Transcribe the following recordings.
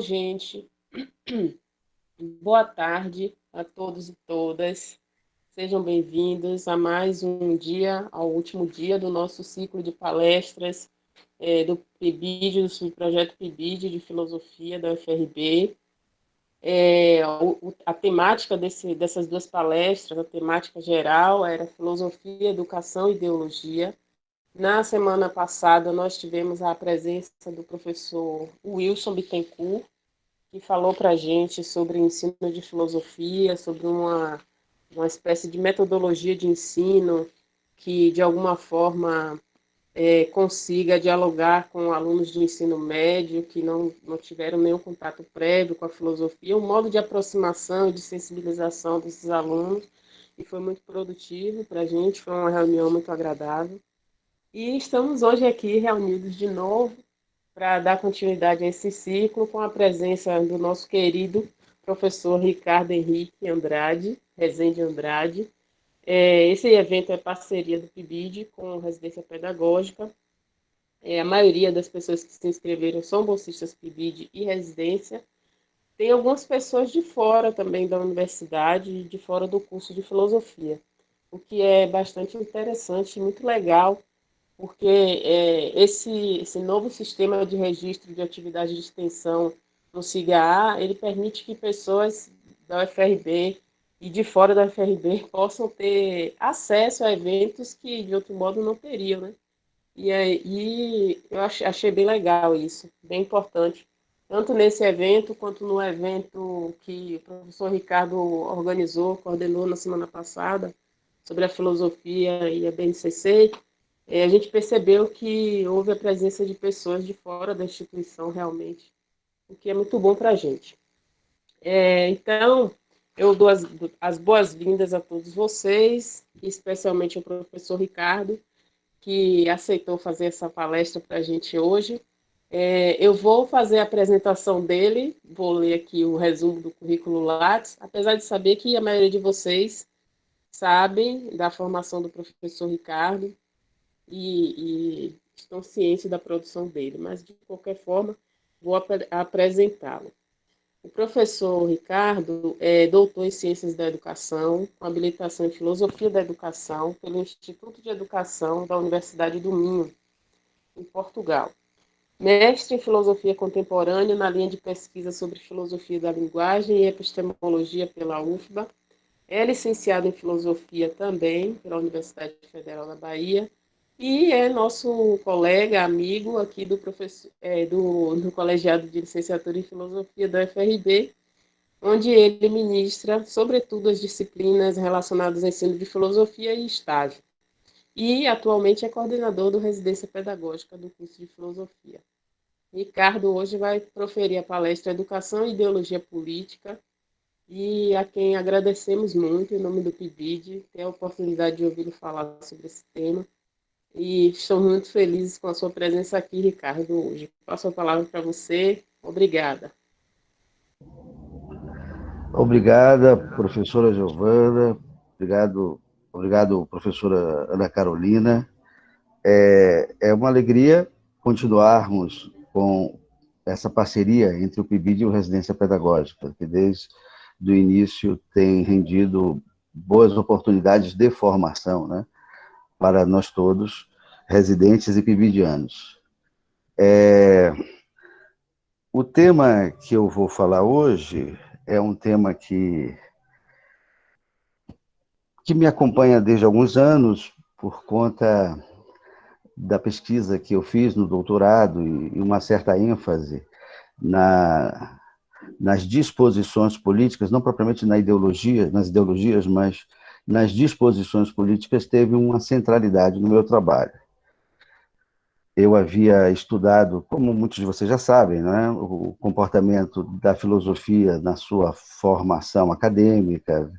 Bom, gente, boa tarde a todos e todas. Sejam bem-vindos a mais um dia, ao último dia do nosso ciclo de palestras do PIBID, do subprojeto PIBID de Filosofia da UFRB. A temática dessas duas palestras, a temática geral era Filosofia, Educação e Ideologia. Na semana passada, nós tivemos a presença do professor Wilson Bittencourt, que falou para a gente sobre ensino de filosofia, sobre uma espécie de metodologia de ensino que, de alguma forma, consiga dialogar com alunos de ensino médio que não tiveram nenhum contato prévio com a filosofia, um modo de aproximação e de sensibilização desses alunos, e foi muito produtivo para a gente, foi uma reunião muito agradável. E estamos hoje aqui reunidos de novo para dar continuidade a esse ciclo com a presença do nosso querido professor Ricardo Henrique Andrade, Rezende Andrade. Esse evento é parceria do PIBID com a Residência Pedagógica. A maioria das pessoas que se inscreveram são bolsistas PIBID e residência. Tem algumas pessoas de fora também da universidade, de fora do curso de filosofia, o que é bastante interessante e muito legal, porque esse novo sistema de registro de atividade de extensão no SIGA-A, ele permite que pessoas da UFRB e de fora da UFRB possam ter acesso a eventos que, de outro modo, não teriam, né? E eu achei bem legal isso, bem importante, tanto nesse evento quanto no evento que o professor Ricardo organizou, coordenou na semana passada, sobre a filosofia e a BNCC. A gente percebeu que houve a presença de pessoas de fora da instituição realmente, o que é muito bom para a gente. Então, eu dou as boas-vindas a todos vocês, especialmente ao professor Ricardo, que aceitou fazer essa palestra para a gente hoje. Eu vou fazer a apresentação dele, vou ler aqui o resumo do currículo Lattes, apesar de saber que a maioria de vocês sabem da formação do professor Ricardo, e estão cientes da produção dele, mas, de qualquer forma, vou apresentá-lo. O professor Ricardo é doutor em Ciências da Educação, com habilitação em Filosofia da Educação pelo Instituto de Educação da Universidade do Minho, em Portugal. Mestre em Filosofia Contemporânea na linha de pesquisa sobre Filosofia da Linguagem e Epistemologia pela UFBA. É licenciado em Filosofia também pela Universidade Federal da Bahia e é nosso colega, amigo aqui do colegiado de licenciatura em filosofia da UFRB, onde ele ministra, sobretudo, as disciplinas relacionadas ao ensino de filosofia e estágio. E atualmente é coordenador do Residência Pedagógica do curso de filosofia. Ricardo hoje vai proferir a palestra Educação e Ideologia Política, e a quem agradecemos muito, em nome do PIBID, ter a oportunidade de ouvi-lo falar sobre esse tema. E estou muito feliz com a sua presença aqui, Ricardo, hoje. Passo a palavra para você. Obrigada. Obrigada, professora Giovana. Obrigado, professora Ana Carolina. É uma alegria continuarmos com essa parceria entre o PIBID e o Residência Pedagógica, que desde o início tem rendido boas oportunidades de formação, né, para nós todos, residentes e pibidianos. O tema que eu vou falar hoje é um tema que me acompanha desde alguns anos, por conta da pesquisa que eu fiz no doutorado e uma certa ênfase nas disposições políticas, não propriamente nas ideologias, mas nas disposições políticas, teve uma centralidade no meu trabalho. Eu havia estudado, como muitos de vocês já sabem, né, o comportamento da filosofia na sua formação acadêmica,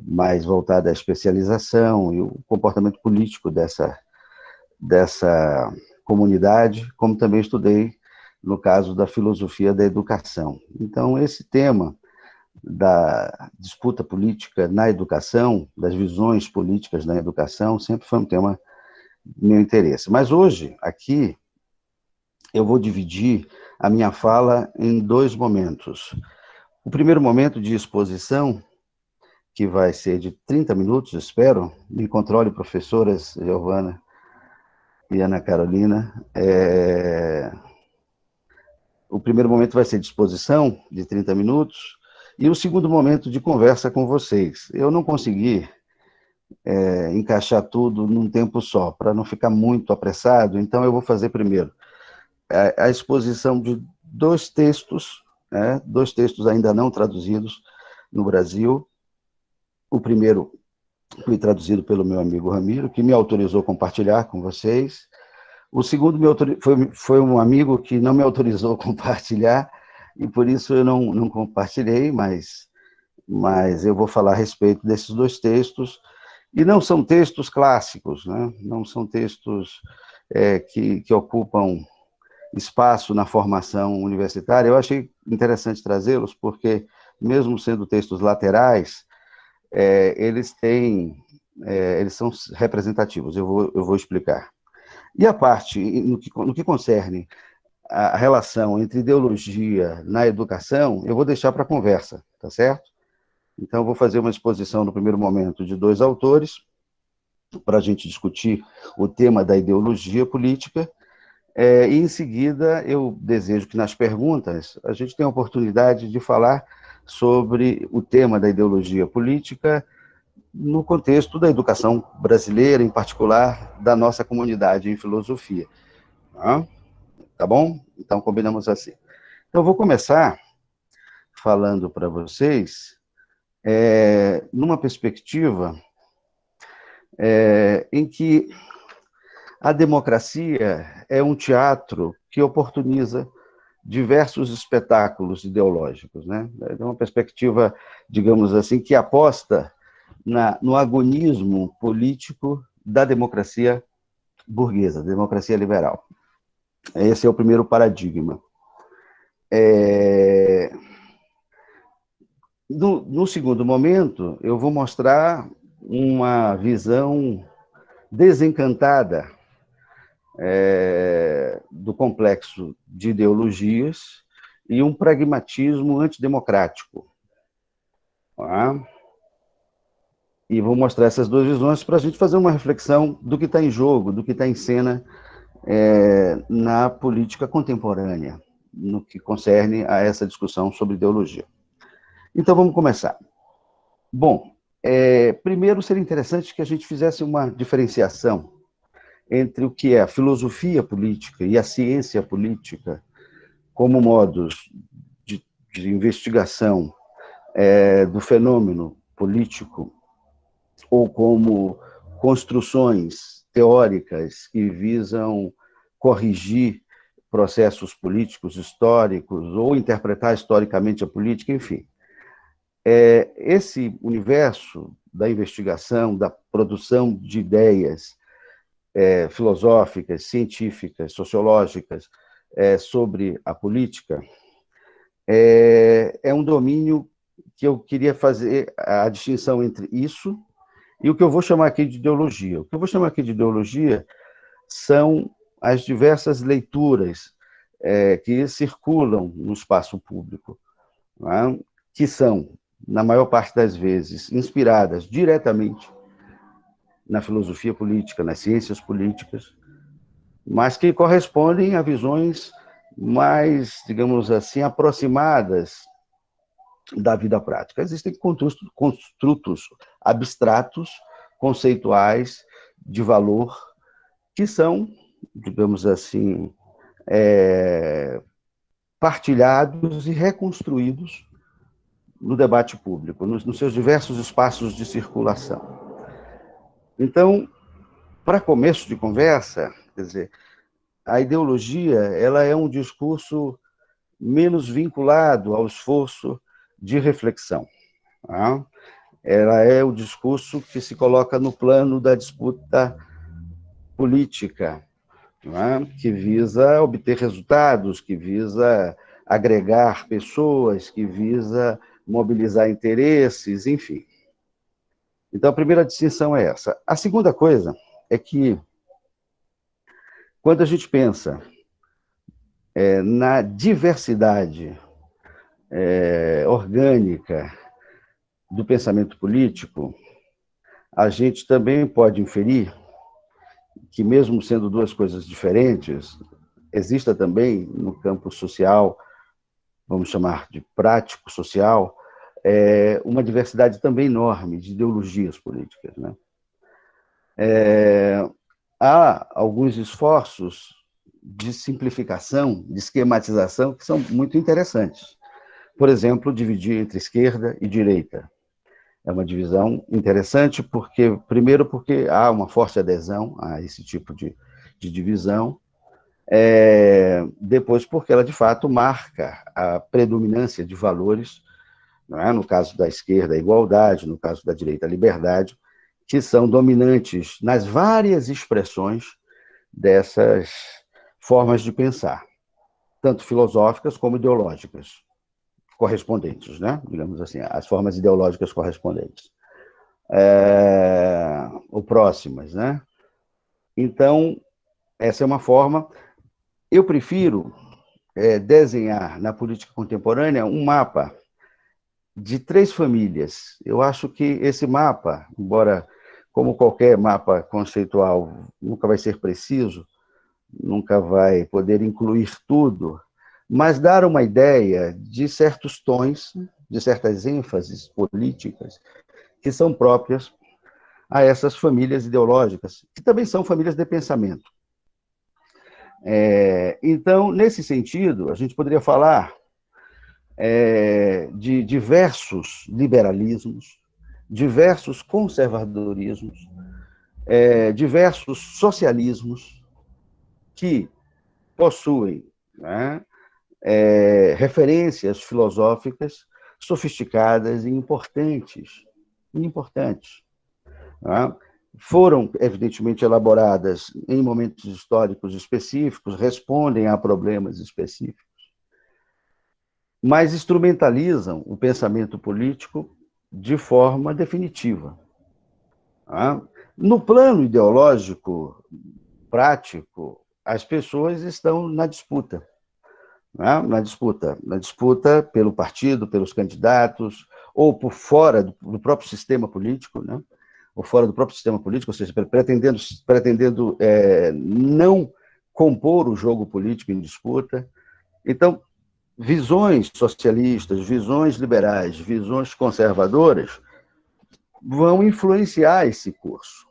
mais voltada à especialização, e o comportamento político dessa comunidade, como também estudei no caso da filosofia da educação. Então, esse tema da disputa política na educação, das visões políticas na educação, sempre foi um tema de meu interesse. Mas hoje, aqui, eu vou dividir a minha fala em dois momentos. O primeiro momento de exposição, que vai ser de 30 minutos, espero, me controle, professoras Giovana e Ana Carolina. O primeiro momento vai ser de exposição, de 30 minutos, e o segundo momento de conversa com vocês. Eu não consegui encaixar tudo num tempo só, para não ficar muito apressado, então eu vou fazer primeiro a exposição de dois textos, né, dois textos ainda não traduzidos no Brasil. O primeiro foi traduzido pelo meu amigo Ramiro, que me autorizou a compartilhar com vocês. O segundo foi um amigo que não me autorizou a compartilhar, e por isso eu não compartilhei, mas eu vou falar a respeito desses dois textos. E não são textos clássicos, né? Não são textos que ocupam espaço na formação universitária. Eu achei interessante trazê-los, porque, mesmo sendo textos laterais, eles são representativos. Eu vou explicar. E a parte, no que concerne a relação entre ideologia na educação, eu vou deixar para a conversa, tá certo? Então, eu vou fazer uma exposição no primeiro momento de dois autores, para a gente discutir o tema da ideologia política, e em seguida eu desejo que nas perguntas a gente tenha a oportunidade de falar sobre o tema da ideologia política no contexto da educação brasileira, em particular da nossa comunidade em filosofia. Tá bom? Então, combinamos assim. Então, eu vou começar falando para vocês numa perspectiva em que a democracia é um teatro que oportuniza diversos espetáculos ideológicos, né? É uma perspectiva, digamos assim, que aposta no agonismo político da democracia burguesa, democracia liberal. Esse é o primeiro paradigma. No segundo momento, eu vou mostrar uma visão desencantada do complexo de ideologias e um pragmatismo antidemocrático. Tá? E vou mostrar essas duas visões para a gente fazer uma reflexão do que está em jogo, do que está em cena na política contemporânea, no que concerne a essa discussão sobre ideologia. Então, vamos começar. Bom, primeiro seria interessante que a gente fizesse uma diferenciação entre o que é a filosofia política e a ciência política como modos de investigação do fenômeno político ou como construções teóricas que visam corrigir processos políticos históricos ou interpretar historicamente a política, enfim. Esse universo da investigação, da produção de ideias filosóficas, científicas, sociológicas sobre a política, é um domínio que eu queria fazer a distinção entre isso e o que eu vou chamar aqui de ideologia. O que eu vou chamar aqui de ideologia são as diversas leituras que circulam no espaço público, né? Que são, na maior parte das vezes, inspiradas diretamente na filosofia política, nas ciências políticas, mas que correspondem a visões mais, digamos assim, aproximadas da vida prática. Existem construtos abstratos, conceituais, de valor, que são, digamos assim, partilhados e reconstruídos no debate público, nos seus diversos espaços de circulação. Então, para começo de conversa, quer dizer, a ideologia ela é um discurso menos vinculado ao esforço de reflexão. Tá? Ela é o discurso que se coloca no plano da disputa política, tá? Que visa obter resultados, que visa agregar pessoas, que visa mobilizar interesses, enfim. Então, a primeira distinção é essa. A segunda coisa é que, quando a gente pensa na diversidade orgânica do pensamento político, a gente também pode inferir que, mesmo sendo duas coisas diferentes, exista também no campo social, vamos chamar de prático social, uma diversidade também enorme de ideologias políticas, né? Há alguns esforços de simplificação, de esquematização, que são muito interessantes. Por exemplo, dividir entre esquerda e direita. É uma divisão interessante, primeiro porque há uma forte adesão a esse tipo de divisão, depois porque ela, de fato, marca a predominância de valores, não é? No caso da esquerda, a igualdade, no caso da direita, a liberdade, que são dominantes nas várias expressões dessas formas de pensar, tanto filosóficas como ideológicas, correspondentes, né? Digamos assim, as formas ideológicas correspondentes, ou próximas, né? Então, essa é uma forma. Eu prefiro desenhar na política contemporânea um mapa de 3 famílias. Eu acho que esse mapa, embora, como qualquer mapa conceitual, nunca vai ser preciso, nunca vai poder incluir tudo, mas dar uma ideia de certos tons, de certas ênfases políticas que são próprias a essas famílias ideológicas, que também são famílias de pensamento. Então, nesse sentido, a gente poderia falar de diversos liberalismos, diversos conservadorismos, diversos socialismos que possuem, né, referências filosóficas sofisticadas e importantes, né? Foram, evidentemente, elaboradas em momentos históricos específicos, respondem a problemas específicos, mas instrumentalizam o pensamento político de forma definitiva. No plano ideológico, prático, as pessoas estão na disputa. Na disputa pelo partido, pelos candidatos, ou por fora do próprio sistema político, né? Ou fora do próprio sistema político, ou seja, pretendendo não compor o jogo político em disputa. Então, visões socialistas, visões liberais, visões conservadoras vão influenciar esse curso.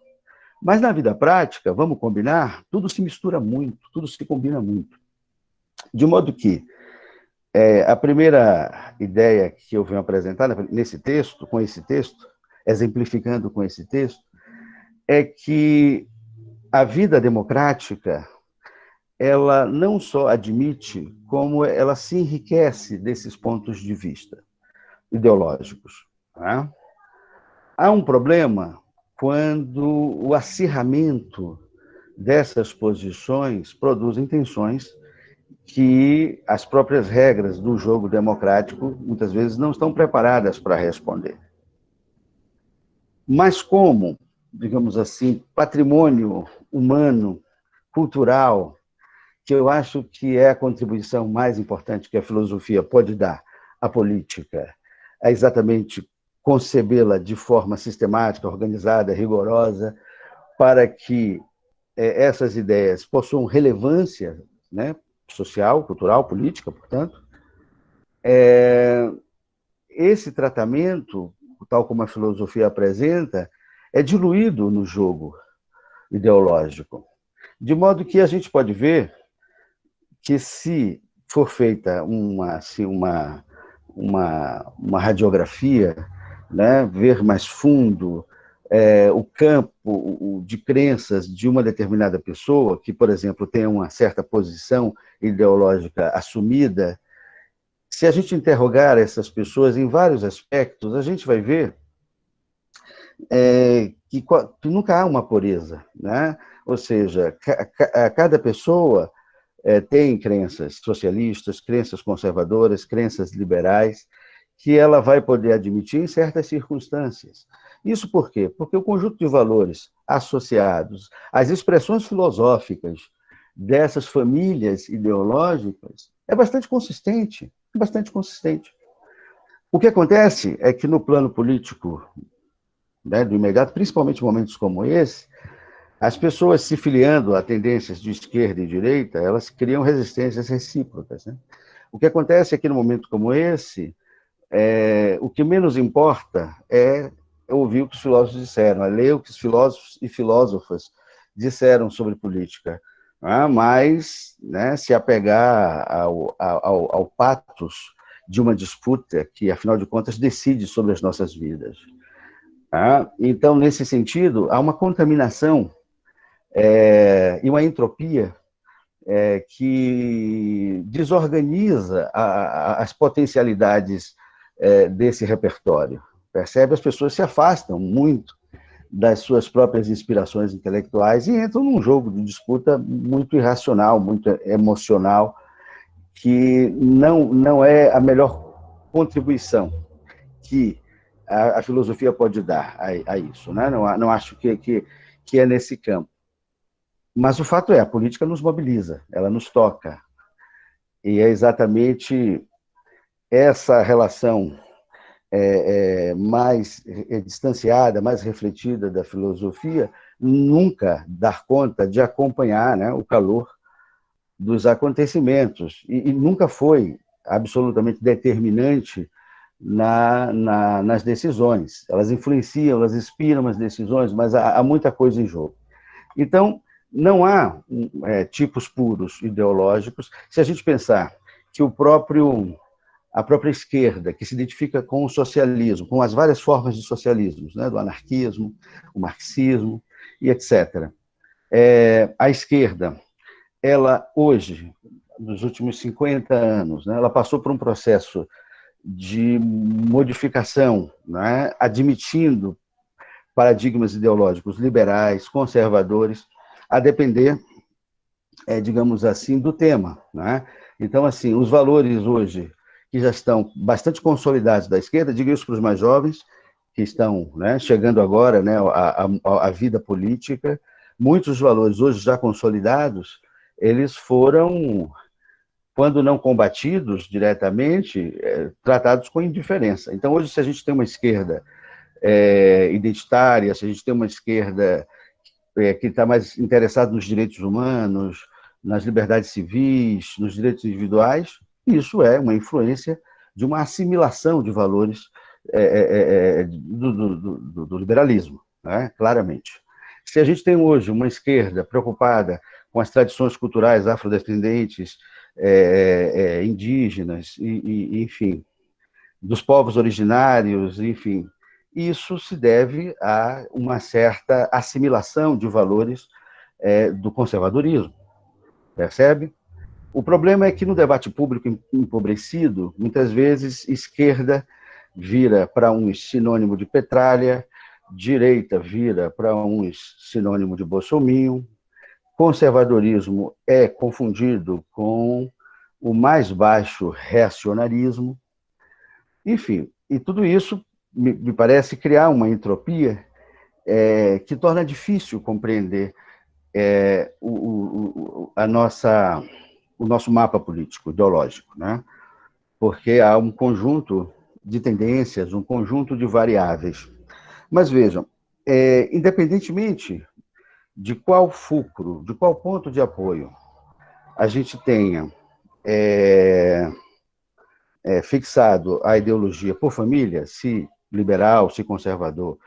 Mas na vida prática, vamos combinar, tudo se mistura muito, tudo se combina muito. De modo que a primeira ideia que eu venho apresentar nesse texto, com esse texto, exemplificando com esse texto, é que a vida democrática, ela não só admite, como ela se enriquece desses pontos de vista ideológicos, né? Há um problema quando o acirramento dessas posições produzem tensões que as próprias regras do jogo democrático muitas vezes não estão preparadas para responder. Mas como, digamos assim, patrimônio humano, cultural, que eu acho que é a contribuição mais importante que a filosofia pode dar à política, é exatamente concebê-la de forma sistemática, organizada, rigorosa, para que essas ideias possuam relevância, né, social, cultural, política, portanto. Esse tratamento, tal como a filosofia apresenta, é diluído no jogo ideológico. De modo que a gente pode ver que, se for feita uma radiografia, né, ver mais fundo o campo de crenças de uma determinada pessoa, que, por exemplo, tem uma certa posição ideológica assumida, se a gente interrogar essas pessoas em vários aspectos, a gente vai ver que nunca há uma pureza, né? Ou seja, cada pessoa tem crenças socialistas, crenças conservadoras, crenças liberais, que ela vai poder admitir em certas circunstâncias. Isso por quê? Porque o conjunto de valores associados às expressões filosóficas dessas famílias ideológicas é bastante consistente, bastante consistente. O que acontece é que no plano político, né, do imediato, principalmente em momentos como esse, as pessoas se filiando a tendências de esquerda e direita, elas criam resistências recíprocas, né? O que acontece é que, num momento como esse, o que menos importa é ouvir o que os filósofos disseram, é ler o que os filósofos e filósofas disseram sobre política, mas, né, se apegar ao patos de uma disputa que, afinal de contas, decide sobre as nossas vidas. Então, nesse sentido, há uma contaminação e uma entropia que desorganiza as potencialidades desse repertório. Percebe? As pessoas se afastam muito das suas próprias inspirações intelectuais e entram num jogo de disputa muito irracional, muito emocional, que não é a melhor contribuição que a filosofia pode dar a isso, né? Não acho que é nesse campo. Mas o fato é, a política nos mobiliza, ela nos toca. E é exatamente essa relação mais distanciada, mais refletida da filosofia, nunca dar conta de acompanhar, né, o calor dos acontecimentos. E nunca foi absolutamente determinante nas decisões. Elas influenciam, elas inspiram as decisões, mas há muita coisa em jogo. Então, não há tipos puros ideológicos. Se a gente pensar que a própria esquerda, que se identifica com o socialismo, com as várias formas de socialismo, né, do anarquismo, o marxismo e etc. A esquerda, ela hoje, nos últimos 50 anos, né, ela passou por um processo de modificação, né, admitindo paradigmas ideológicos liberais, conservadores, a depender, digamos assim, do tema, né? Então, assim, os valores hoje que já estão bastante consolidados da esquerda, digo isso para os mais jovens, que estão, né, chegando agora, né, à vida política, muitos valores hoje já consolidados, eles foram, quando não combatidos diretamente, tratados com indiferença. Então, hoje, se a gente tem uma esquerda identitária, se a gente tem uma esquerda que está mais interessada nos direitos humanos, nas liberdades civis, nos direitos individuais, isso é uma influência de uma assimilação de valores do liberalismo, né? Claramente. Se a gente tem hoje uma esquerda preocupada com as tradições culturais afrodescendentes, indígenas, enfim, dos povos originários, enfim, isso se deve a uma certa assimilação de valores do conservadorismo, percebe? O problema é que no debate público empobrecido, muitas vezes esquerda vira para uns sinônimo de petralha, direita vira para uns sinônimo de bolsominho, conservadorismo é confundido com o mais baixo reacionarismo, enfim, e tudo isso me parece criar uma entropia que torna difícil compreender o nosso mapa político, ideológico, né? Porque há um conjunto de tendências, um conjunto de variáveis. Mas vejam, independentemente de qual fulcro, de qual ponto de apoio a gente tenha fixado a ideologia por família, se liberal, se conservador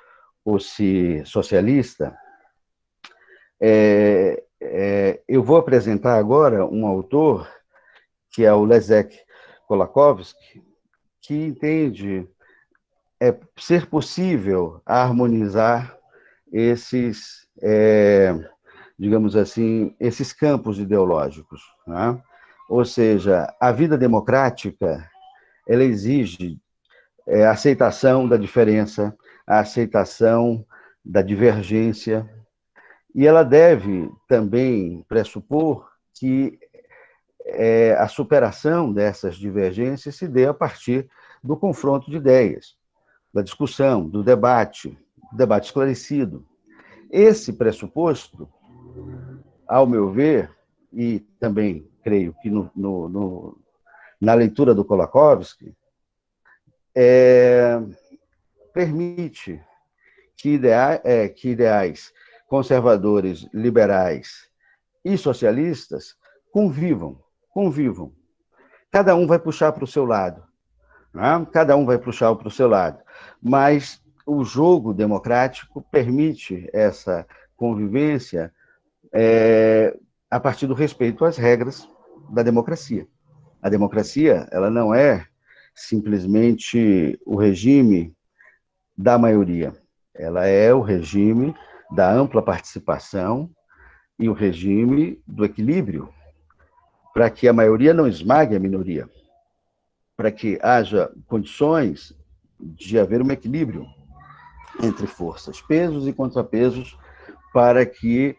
ou se socialista, eu vou apresentar agora um autor, que é o Leszek Kolakowski, que entende ser possível harmonizar esses, digamos assim, esses campos ideológicos, né? Ou seja, a vida democrática, ela exige a aceitação da diferença, a aceitação da divergência, e ela deve também pressupor que a superação dessas divergências se dê a partir do confronto de ideias, da discussão, do debate esclarecido. Esse pressuposto, ao meu ver, e também creio que na leitura do Kolakowski, permite que ideais conservadores, liberais e socialistas convivam. Cada um vai puxar para o seu lado, né? Cada um vai puxar para o seu lado, mas o jogo democrático permite essa convivência a partir do respeito às regras da democracia. A democracia, ela não é simplesmente o regime da maioria, ela é o regime da ampla participação e o regime do equilíbrio, para que a maioria não esmague a minoria, para que haja condições de haver um equilíbrio entre forças, pesos e contrapesos, para que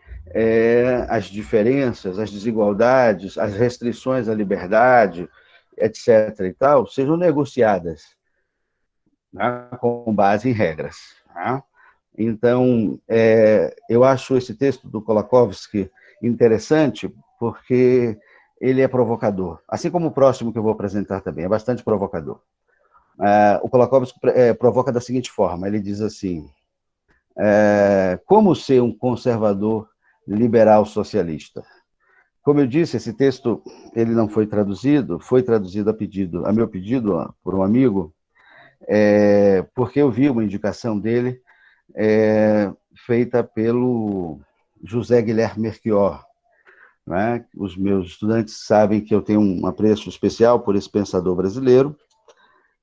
as diferenças, as desigualdades, as restrições à liberdade, etc. e tal, sejam negociadas, né, com base em regras. Né? Então, eu acho esse texto do Kolakowski interessante porque ele é provocador, assim como o próximo que eu vou apresentar também, é bastante provocador. O Kolakowski provoca da seguinte forma, ele diz assim, como ser um conservador liberal socialista? Como eu disse, esse texto ele não foi traduzido a meu pedido por um amigo, porque eu vi uma indicação dele feita pelo José Guilherme Melchior. Né? Os meus estudantes sabem que eu tenho um apreço especial por esse pensador brasileiro,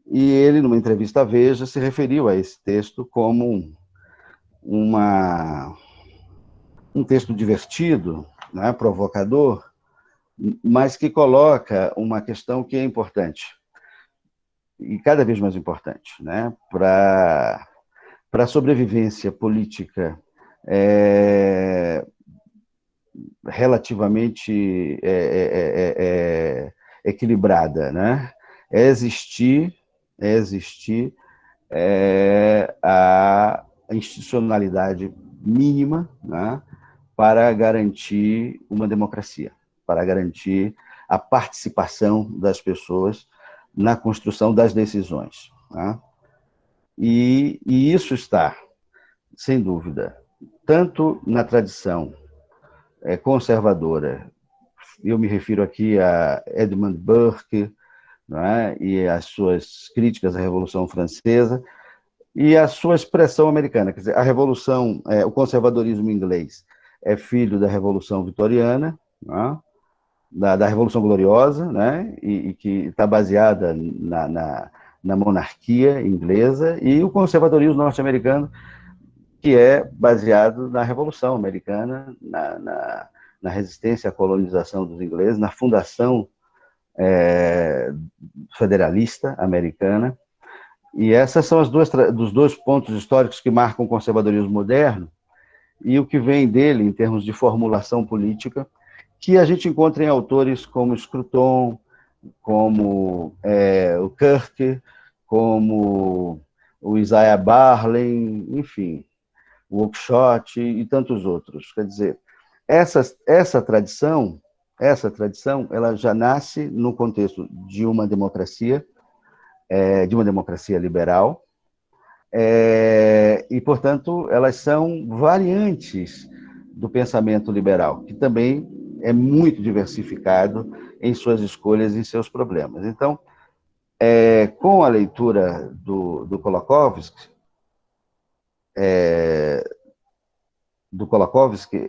e ele, numa entrevista à Veja, se referiu a esse texto como um texto divertido, né, provocador, mas que coloca uma questão que é importante, e cada vez mais importante, né, para a sobrevivência política relativamente equilibrada, né? Existir a institucionalidade mínima, né, para garantir uma democracia, para garantir a participação das pessoas na construção das decisões. Né? E isso está, sem dúvida, tanto na tradição conservadora, eu me refiro aqui a Edmund Burke, né, e as suas críticas à Revolução Francesa, e a sua expressão americana, quer dizer, a Revolução, o conservadorismo inglês é filho da Revolução Vitoriana, né, da Revolução Gloriosa, né, e que está baseada na monarquia inglesa, e o conservadorismo norte-americano, que é baseado na Revolução Americana, na resistência à colonização dos ingleses, na fundação federalista americana. E essas são dos dois pontos históricos que marcam o conservadorismo moderno e o que vem dele em termos de formulação política, que a gente encontra em autores como Scruton, como o Kirk, como o Isaiah Berlin, enfim, o Oakeshott e tantos outros. Quer dizer, essa tradição, ela já nasce no contexto de uma democracia liberal, e, portanto, elas são variantes do pensamento liberal, que também é muito diversificado em suas escolhas e em seus problemas. Então, com a leitura do Kolakowski,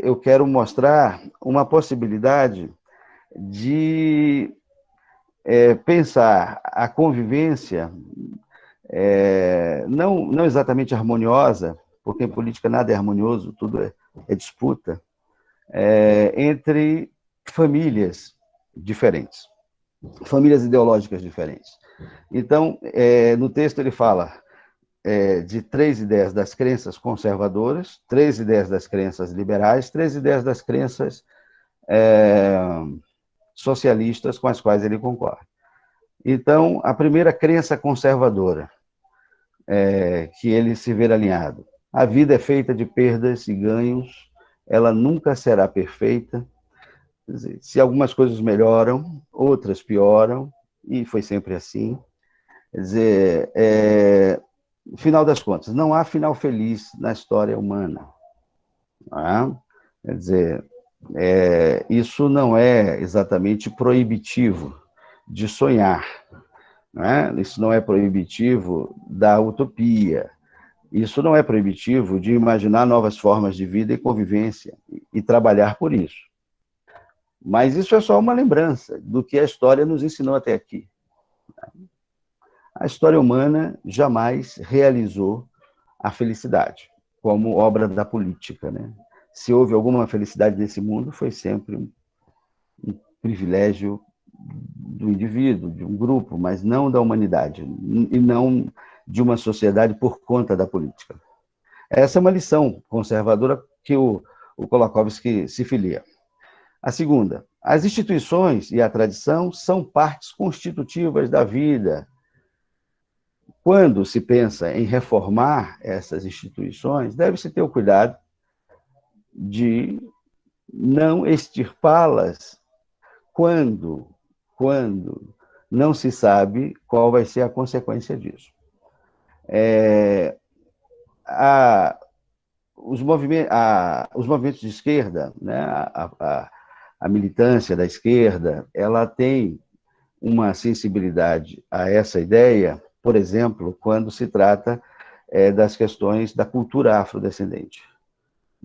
eu quero mostrar uma possibilidade de pensar a convivência não exatamente harmoniosa, porque em política nada é harmonioso, tudo é disputa, entre famílias diferentes, famílias ideológicas diferentes. Então, no texto ele fala de 3 ideias das crenças conservadoras, 3 ideias das crenças liberais, 3 ideias das crenças socialistas com as quais ele concorda. Então, a primeira crença conservadora, que ele se vê alinhado. A vida é feita de perdas e ganhos, ela nunca será perfeita, Quer dizer, se algumas coisas melhoram, outras pioram, e foi sempre assim. Quer dizer, no final das contas, não há final feliz na história humana. Não é? Quer dizer, isso não é exatamente proibitivo de sonhar, não é? Isso não é proibitivo da utopia, isso não é proibitivo de imaginar novas formas de vida e convivência e trabalhar por isso. Mas isso é só uma lembrança do que a história nos ensinou até aqui. A história humana jamais realizou a felicidade como obra da política, né? Se houve alguma felicidade nesse mundo, foi sempre um privilégio do indivíduo, de um grupo, mas não da humanidade, e não de uma sociedade por conta da política. Essa é uma lição conservadora que o Kolakowski se filia. A segunda, as instituições e a tradição são partes constitutivas da vida. Quando se pensa em reformar essas instituições, deve-se ter o cuidado de não extirpá-las quando não se sabe qual vai ser a consequência disso. Os movimentos de esquerda, né, a militância da esquerda, ela tem uma sensibilidade a essa ideia, por exemplo, quando se trata das questões da cultura afrodescendente,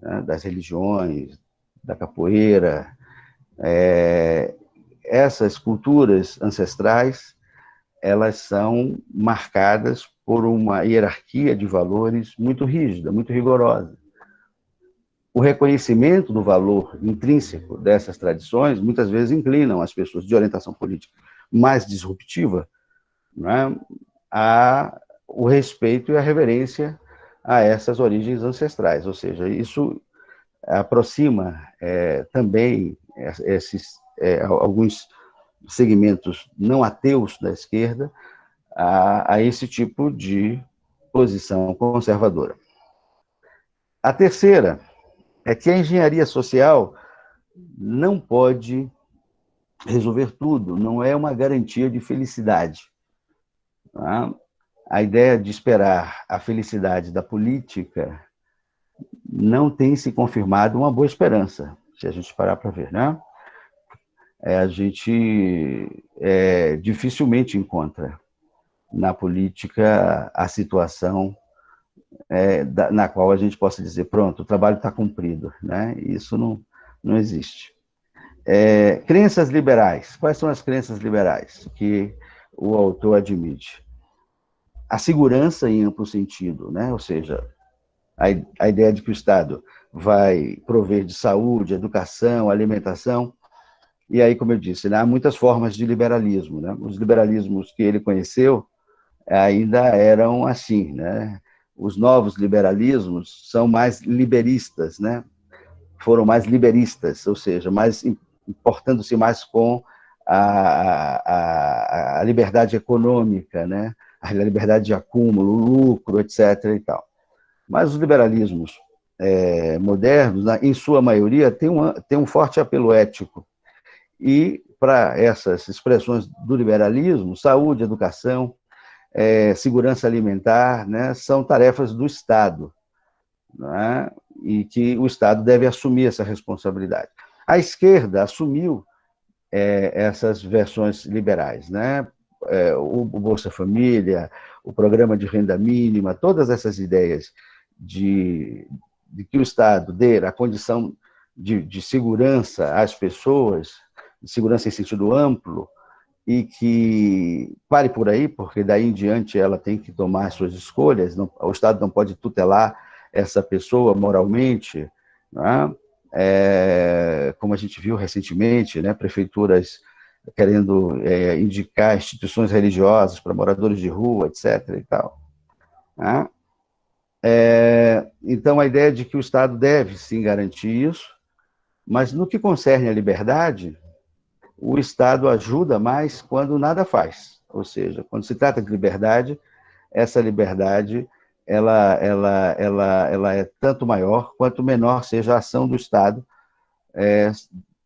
né, das religiões, da capoeira. Essas culturas ancestrais, elas são marcadas por uma hierarquia de valores muito rígida, muito rigorosa. O reconhecimento do valor intrínseco dessas tradições muitas vezes inclinam as pessoas de orientação política mais disruptiva, né, o respeito e a reverência a essas origens ancestrais. Ou seja, isso aproxima também alguns segmentos não ateus da esquerda a esse tipo de posição conservadora. A terceira é que a engenharia social não pode resolver tudo, não é uma garantia de felicidade. Tá? A ideia de esperar a felicidade da política não tem se confirmado uma boa esperança, se a gente parar para ver, né? A gente dificilmente encontra na política a situação na qual a gente possa dizer, pronto, o trabalho está cumprido, né? Isso não existe. Crenças liberais. Quais são as crenças liberais que o autor admite? A segurança em amplo sentido, né? Ou seja, a ideia de que o Estado vai prover de saúde, educação, alimentação. E aí, como eu disse, né, há muitas formas de liberalismo, né? Os liberalismos que ele conheceu ainda eram assim, né? Os novos liberalismos são mais liberistas, né? Foram mais liberistas, ou seja, mais importando-se mais com a liberdade econômica, né? A liberdade de acúmulo, lucro, etc. e tal. Mas os liberalismos modernos, em sua maioria, têm um forte apelo ético. E, para essas expressões do liberalismo, saúde, educação, segurança alimentar, né, são tarefas do Estado, né, e que o Estado deve assumir essa responsabilidade. A esquerda assumiu essas versões liberais, né, o Bolsa Família, o programa de renda mínima, todas essas ideias de que o Estado dê a condição de segurança às pessoas, de segurança em sentido amplo, e que pare por aí, porque daí em diante ela tem que tomar suas escolhas, o Estado não pode tutelar essa pessoa moralmente, né? Como a gente viu recentemente, né, prefeituras querendo indicar instituições religiosas para moradores de rua, etc. e tal. Né? Então, a ideia de que o Estado deve, sim, garantir isso, mas no que concerne à liberdade, o Estado ajuda mais quando nada faz. Ou seja, quando se trata de liberdade, essa liberdade ela é tanto maior quanto menor seja a ação do Estado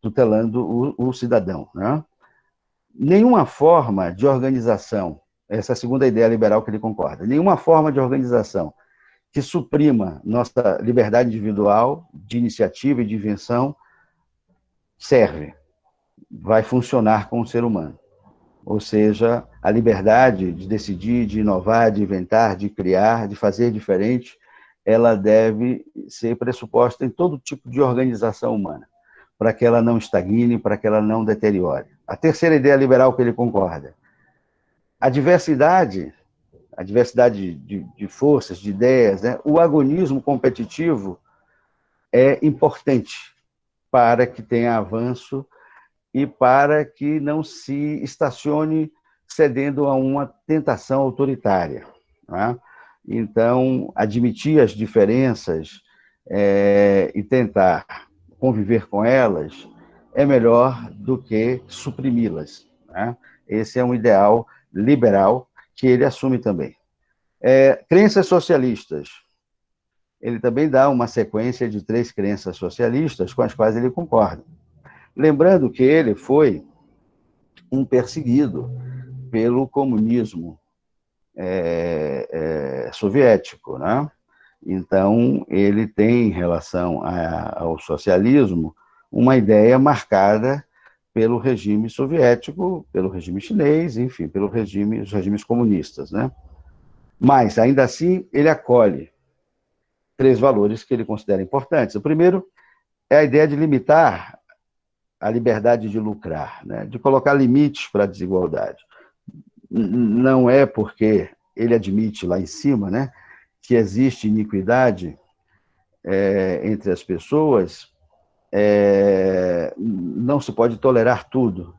tutelando o cidadão, né? Nenhuma forma de organização, essa é a segunda ideia liberal que ele concorda, nenhuma forma de organização que suprima nossa liberdade individual, de iniciativa e de invenção, serve, vai funcionar com o ser humano. Ou seja, a liberdade de decidir, de inovar, de inventar, de criar, de fazer diferente, ela deve ser pressuposta em todo tipo de organização humana, para que ela não estagne, para que ela não deteriore. A terceira ideia liberal que ele concorda, a diversidade de forças, de ideias, né? O agonismo competitivo é importante para que tenha avanço e para que não se estacione cedendo a uma tentação autoritária, né? Então, admitir as diferenças e tentar conviver com elas é melhor do que suprimi-las, né? Esse é um ideal liberal que ele assume também. Crenças socialistas. Ele também dá uma sequência de 3 crenças socialistas com as quais ele concorda. Lembrando que ele foi um perseguido pelo comunismo soviético, né? Então, ele tem, em relação ao socialismo, uma ideia marcada pelo regime soviético, pelo regime chinês, enfim, os regimes comunistas, né? Mas, ainda assim, ele acolhe 3 valores que ele considera importantes. O primeiro é a ideia de limitar a liberdade de lucrar, né? De colocar limites para a desigualdade. Não é porque ele admite lá em cima, né, que existe iniquidade entre as pessoas, não se pode tolerar tudo,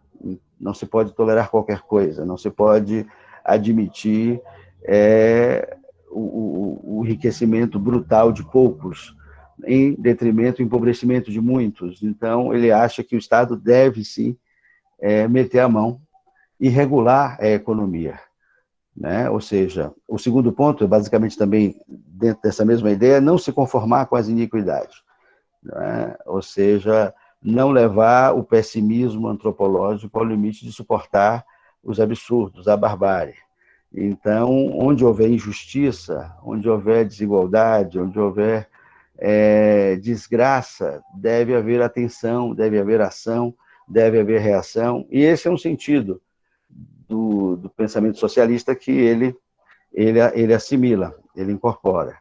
não se pode tolerar qualquer coisa, não se pode admitir o enriquecimento brutal de poucos, em detrimento do empobrecimento de muitos. Então, ele acha que o Estado deve, sim, meter a mão e regular a economia, né? Ou seja, o segundo ponto, basicamente também dentro dessa mesma ideia, não se conformar com as iniquidades, né? Ou seja, não levar o pessimismo antropológico ao limite de suportar os absurdos, a barbárie. Então, onde houver injustiça, onde houver desigualdade, onde houver desgraça, deve haver atenção, deve haver ação, deve haver reação, e esse é um sentido do pensamento socialista que ele assimila, ele incorpora.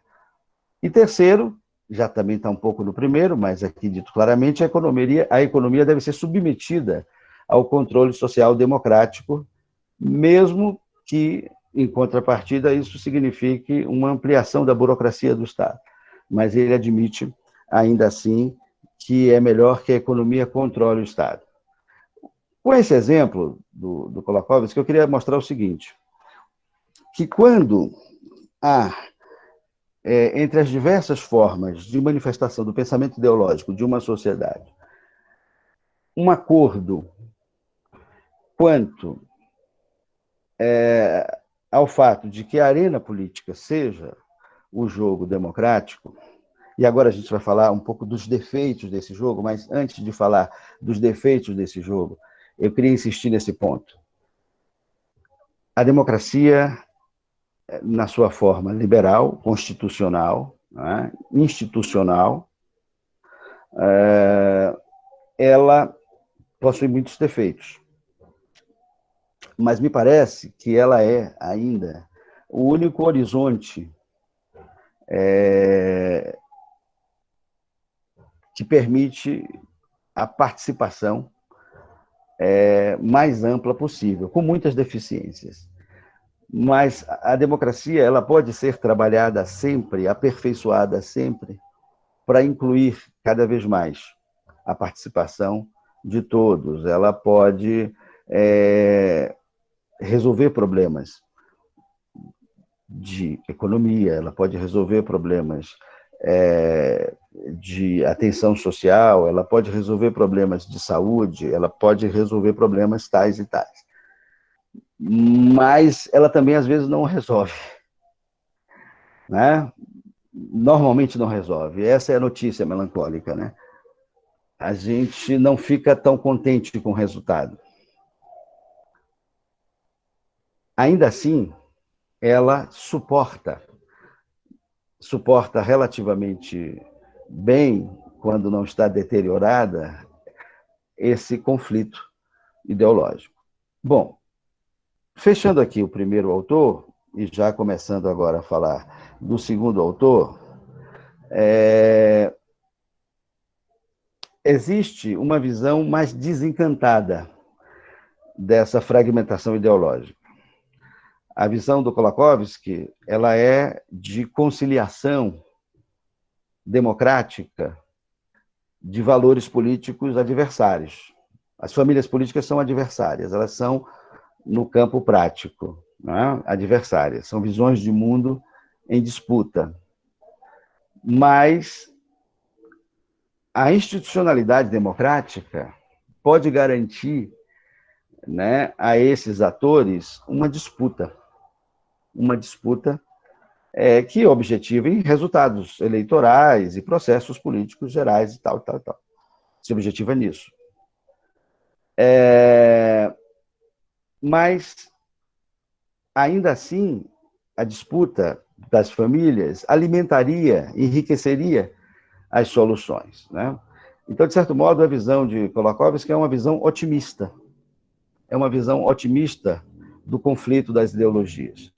E terceiro, já também está um pouco no primeiro, mas aqui dito claramente, a economia deve ser submetida ao controle social democrático, mesmo que, em contrapartida, isso signifique uma ampliação da burocracia do Estado. Mas ele admite, ainda assim, que é melhor que a economia controle o Estado. Com esse exemplo do Kolakowski, eu queria mostrar o seguinte, que quando há, entre as diversas formas de manifestação do pensamento ideológico de uma sociedade, um acordo quanto ao fato de que a arena política seja o jogo democrático, e agora a gente vai falar um pouco dos defeitos desse jogo, mas antes de falar dos defeitos desse jogo, eu queria insistir nesse ponto. A democracia, na sua forma liberal, constitucional, né, institucional, ela possui muitos defeitos. Mas me parece que ela é ainda o único horizonte que permite a participação mais ampla possível, com muitas deficiências. Mas a democracia ela pode ser trabalhada sempre, aperfeiçoada sempre, para incluir cada vez mais a participação de todos. Ela pode resolver problemas de economia, ela pode resolver problemas de atenção social, ela pode resolver problemas de saúde, ela pode resolver problemas tais e tais. Mas ela também, às vezes, não resolve, né? Normalmente não resolve. Essa é a notícia melancólica, né? a gente não fica tão contente com o resultado. Ainda assim, ela suporta relativamente bem, quando não está deteriorada, esse conflito ideológico. Bom, fechando aqui o primeiro autor, e já começando agora a falar do segundo autor, existe uma visão mais desencantada dessa fragmentação ideológica. A visão do Kolakowski, ela é de conciliação democrática de valores políticos adversários. As famílias políticas são adversárias, elas são, no campo prático, né, adversárias, são visões de mundo em disputa. Mas a institucionalidade democrática pode garantir, né, a esses atores uma disputa que objetiva em resultados eleitorais e processos políticos gerais e tal. Se objetiva nisso. Mas, ainda assim, a disputa das famílias alimentaria, enriqueceria as soluções, né? Então, de certo modo, a visão de Kolakowski é uma visão otimista. É uma visão otimista do conflito das ideologias.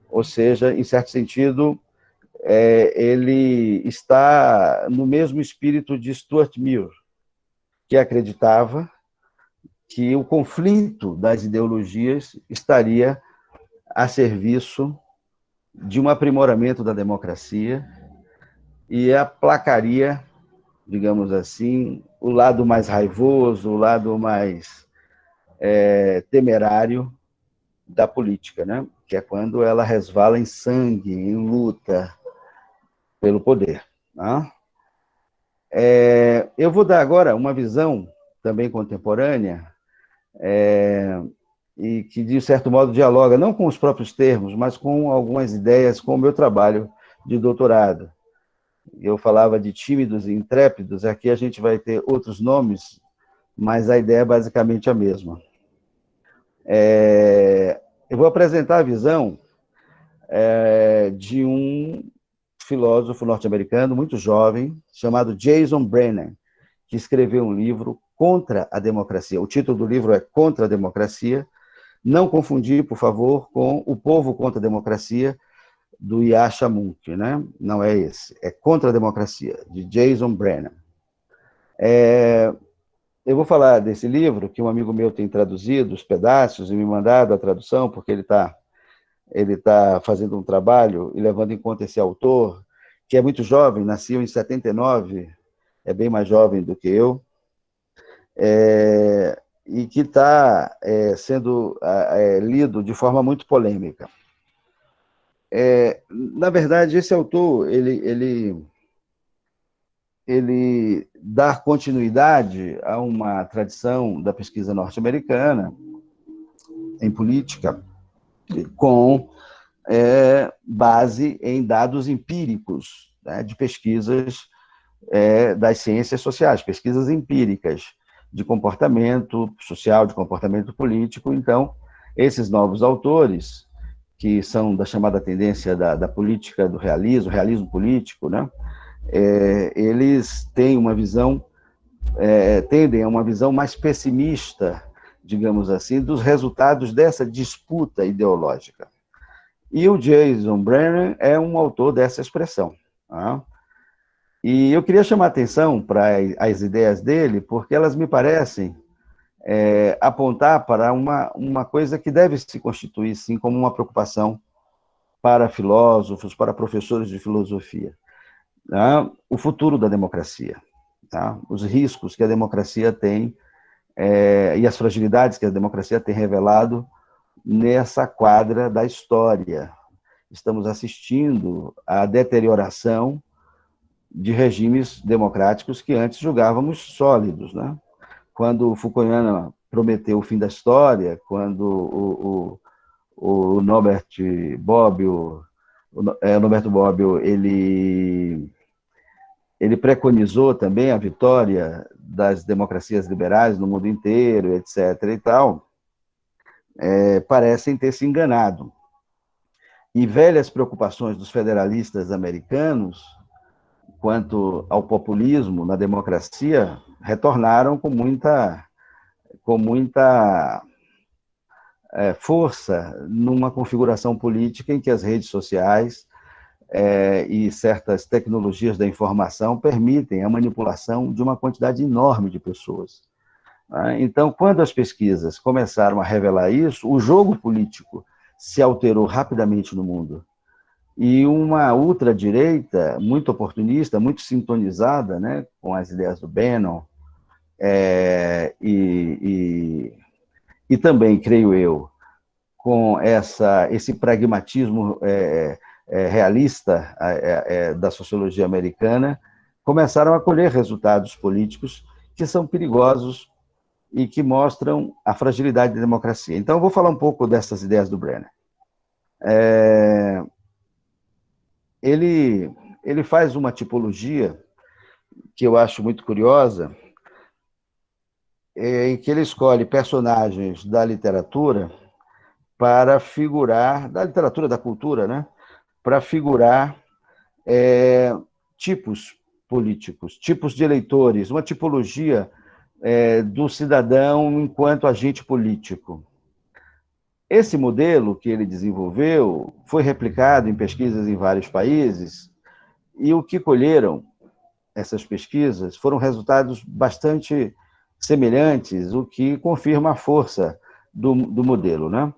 Ou seja, em certo sentido, ele está no mesmo espírito de Stuart Mill, que acreditava que o conflito das ideologias estaria a serviço de um aprimoramento da democracia e aplacaria, digamos assim, o lado mais raivoso, o lado mais temerário da política, né? Que é quando ela resvala em sangue, em luta pelo poder. Né? Eu vou dar agora uma visão também contemporânea e que, de certo modo, dialoga não com os próprios termos, mas com algumas ideias, com o meu trabalho de doutorado. Eu falava de tímidos e intrépidos, aqui a gente vai ter outros nomes, mas a ideia é basicamente a mesma. Eu vou apresentar a visão de um filósofo norte-americano muito jovem, chamado Jason Brennan, que escreveu um livro contra a democracia. O título do livro é Contra a Democracia. Não confundir, por favor, com O Povo contra a Democracia, do Yasha Mounk, né? Não é esse. É Contra a Democracia, de Jason Brennan. Eu vou falar desse livro, que um amigo meu tem traduzido os pedaços e me mandado a tradução, porque ele tá fazendo um trabalho e levando em conta esse autor, que é muito jovem, nasceu em 79, é bem mais jovem do que eu, e que está sendo lido de forma muito polêmica. Na verdade, esse autor, ele dá continuidade a uma tradição da pesquisa norte-americana em política, com base em dados empíricos, né, de pesquisas das ciências sociais, pesquisas empíricas de comportamento social, de comportamento político. Então, esses novos autores, que são da chamada tendência da política do realismo político, né, eles têm uma visão, tendem a uma visão mais pessimista, digamos assim, dos resultados dessa disputa ideológica. E o Jason Brennan é um autor dessa expressão. Tá? E eu queria chamar a atenção para as ideias dele, porque elas me parecem apontar para uma coisa que deve se constituir, sim, como uma preocupação para filósofos, para professores de filosofia. Tá? O futuro da democracia, tá? Os riscos que a democracia tem e as fragilidades que a democracia tem revelado nessa quadra da história. Estamos assistindo à deterioração de regimes democráticos que antes julgávamos sólidos, né? Quando Fukuyama prometeu o fim da história, quando o Norberto Bobbio, ele Ele preconizou também a vitória das democracias liberais no mundo inteiro, etc. e tal, parecem ter se enganado. E velhas preocupações dos federalistas americanos quanto ao populismo na democracia retornaram com muita força numa configuração política em que as redes sociais e certas tecnologias da informação permitem a manipulação de uma quantidade enorme de pessoas. Então, quando as pesquisas começaram a revelar isso, o jogo político se alterou rapidamente no mundo. E uma ultradireita muito oportunista, muito sintonizada, né, com as ideias do Bannon, e também, creio eu, com esse pragmatismo realista da sociologia americana, começaram a colher resultados políticos que são perigosos e que mostram a fragilidade da democracia. Então, eu vou falar um pouco dessas ideias do Brenner. Ele faz uma tipologia que eu acho muito curiosa, em que ele escolhe personagens da literatura para figurar, da literatura, da cultura, né? Para figurar tipos políticos, tipos de eleitores, uma tipologia do cidadão enquanto agente político. Esse modelo que ele desenvolveu foi replicado em pesquisas em vários países, e o que colheram essas pesquisas foram resultados bastante semelhantes, o que confirma a força do modelo, né?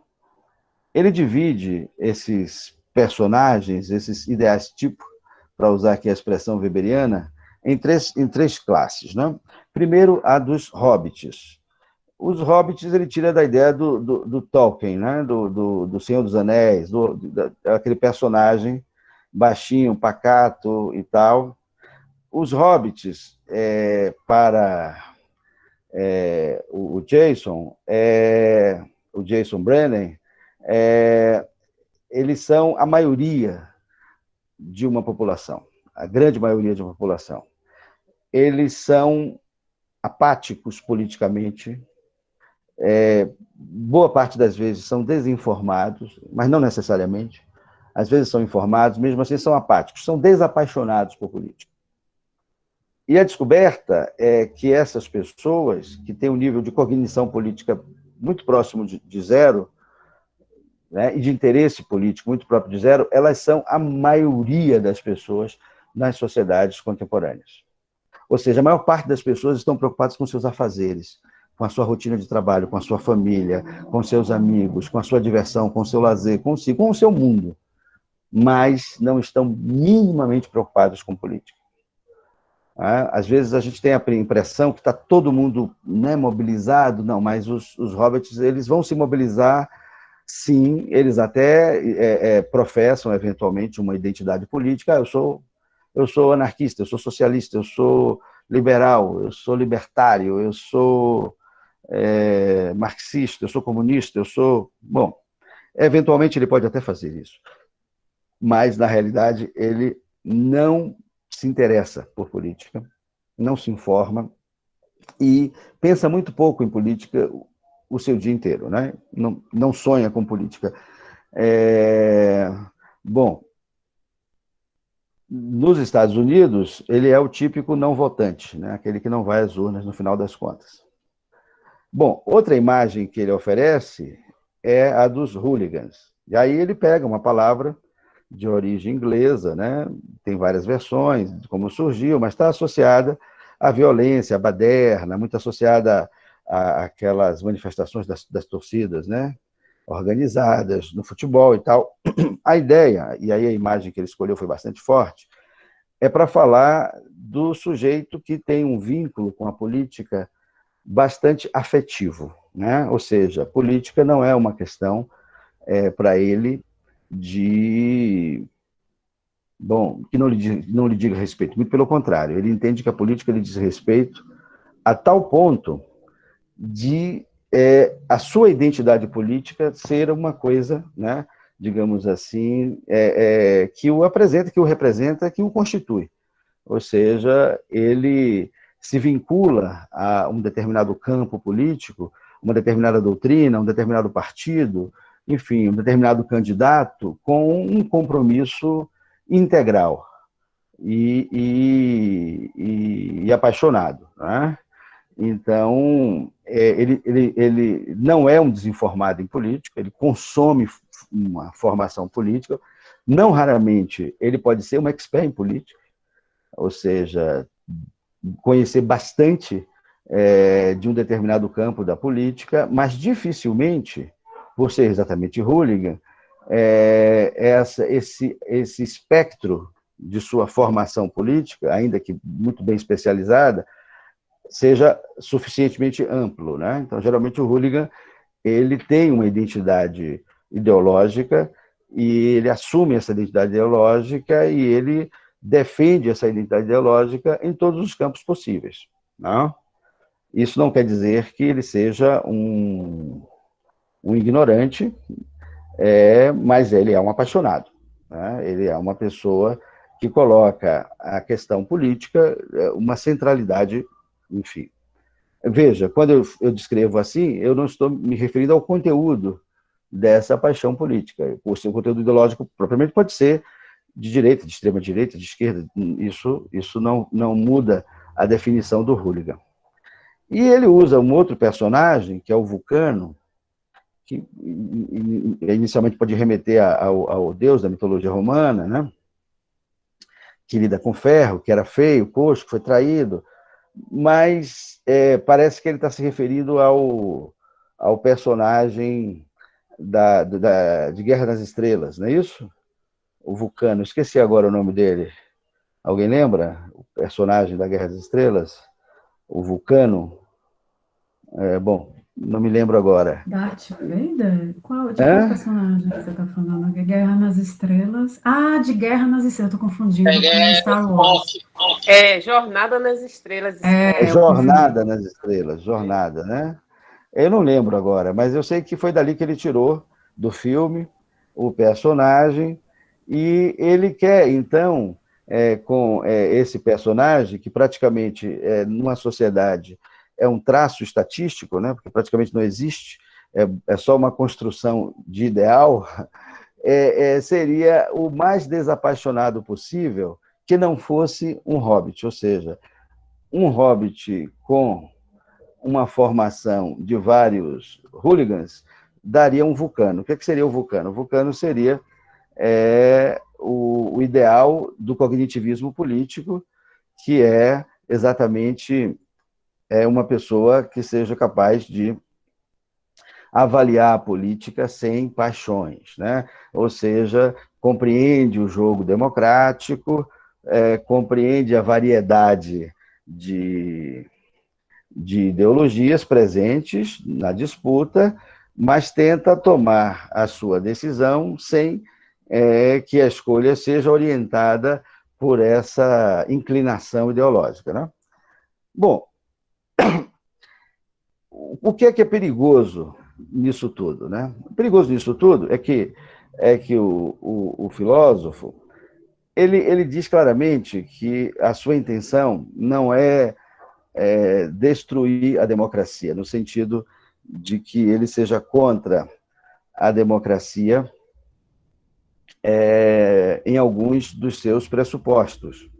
Ele divide esses personagens, esses ideais tipo, para usar aqui a expressão weberiana, em três classes, né? Primeiro, a dos hobbits. Os hobbits ele tira da ideia do Tolkien, né? do Senhor dos Anéis, aquele personagem baixinho, pacato e tal. Os hobbits, para o Jason Brennan, eles são a maioria de uma população, a grande maioria de uma população. Eles são apáticos politicamente, boa parte das vezes são desinformados, mas não necessariamente. Às vezes são informados, mesmo assim são apáticos, são desapaixonados por política. E a descoberta é que essas pessoas, que têm um nível de cognição política muito próximo de zero, né, e de interesse político muito próprio de zero, elas são a maioria das pessoas nas sociedades contemporâneas. Ou seja, a maior parte das pessoas estão preocupadas com seus afazeres, com a sua rotina de trabalho, com a sua família, com seus amigos, com a sua diversão, com o seu lazer, consigo, com o seu mundo, mas não estão minimamente preocupados com política. Às vezes a gente tem a impressão que está todo mundo, né, mobilizado, não, mas os hobbits eles vão se mobilizar, sim, eles até professam eventualmente uma identidade política. Eu sou anarquista, eu sou socialista, eu sou liberal, eu sou libertário, eu sou marxista, eu sou comunista, eu sou... Bom, eventualmente ele pode até fazer isso, mas na realidade ele não se interessa por política, não se informa e pensa muito pouco em política o seu dia inteiro, né? Não sonha com política. Bom, nos Estados Unidos, ele é o típico não votante, né? Aquele que não vai às urnas no final das contas. Bom, outra imagem que ele oferece é a dos hooligans. E aí ele pega uma palavra de origem inglesa, né? Tem várias versões de como surgiu, mas está associada à violência, à baderna, muito associada àquelas manifestações das torcidas, né? Organizadas no futebol e tal. A ideia, e aí a imagem que ele escolheu foi bastante forte, é para falar do sujeito que tem um vínculo com a política bastante afetivo, né? Ou seja, política não é uma questão para ele que não lhe diga respeito, muito pelo contrário, ele entende que a política lhe diz respeito a tal ponto de a sua identidade política ser uma coisa, né, digamos assim, que o apresenta, que o representa, que o constitui. ou seja, ele se vincula a um determinado campo político, uma determinada doutrina, um determinado partido, enfim, um determinado candidato, com um compromisso integral e apaixonado, né? Então, ele não é um desinformado em política, ele consome uma formação política, não raramente ele pode ser um expert em política, ou seja, conhecer bastante de um determinado campo da política, mas dificilmente, por ser exatamente hooligan, esse espectro de sua formação política, ainda que muito bem especializada, seja suficientemente amplo, né? Então, geralmente o hooligan ele tem uma identidade ideológica e ele assume essa identidade ideológica e ele defende essa identidade ideológica em todos os campos possíveis, não? Isso não quer dizer que ele seja um ignorante, mas ele é um apaixonado, né? Ele é uma pessoa que coloca a questão política uma centralidade, enfim. Veja, quando eu descrevo assim, eu não estou me referindo ao conteúdo dessa paixão política. O seu conteúdo ideológico propriamente pode ser de direita, de extrema direita, de esquerda. Isso não muda a definição do hooligan. E ele usa um outro personagem, que é o Vulcano, que inicialmente pode remeter ao deus da mitologia romana, né? Que lida com ferro, que era feio, coxo, que foi traído, mas parece que ele está se referindo ao personagem de Guerra nas Estrelas, não é isso? O Vulcano, esqueci agora o nome dele. Alguém lembra? O personagem da Guerra das Estrelas? O Vulcano? Bom, não me lembro agora. Darth Vader? Qual personagem que você está falando? Guerra nas Estrelas? Ah, de Guerra nas Estrelas, eu estou confundindo com Star Wars. Jornada nas Estrelas. Jornada nas Estrelas, Jornada, né? Eu não lembro agora, mas eu sei que foi dali que ele tirou do filme o personagem e ele quer, então, com esse personagem, que praticamente numa sociedade é um traço estatístico, né? Porque praticamente não existe, é só uma construção de ideal, seria o mais desapaixonado possível que não fosse um hobbit, ou seja, um hobbit com uma formação de vários hooligans daria um Vulcano. O que seria o Vulcano? O Vulcano seria o ideal do cognitivismo político, que é exatamente uma pessoa que seja capaz de avaliar a política sem paixões, né? Ou seja, compreende o jogo democrático, compreende a variedade de ideologias presentes na disputa, mas tenta tomar a sua decisão sem que a escolha seja orientada por essa inclinação ideológica, né? Bom, o que é perigoso nisso tudo, né? O perigoso nisso tudo é que o filósofo ele diz claramente que a sua intenção não é destruir a democracia, no sentido de que ele seja contra a democracia em alguns dos seus pressupostos.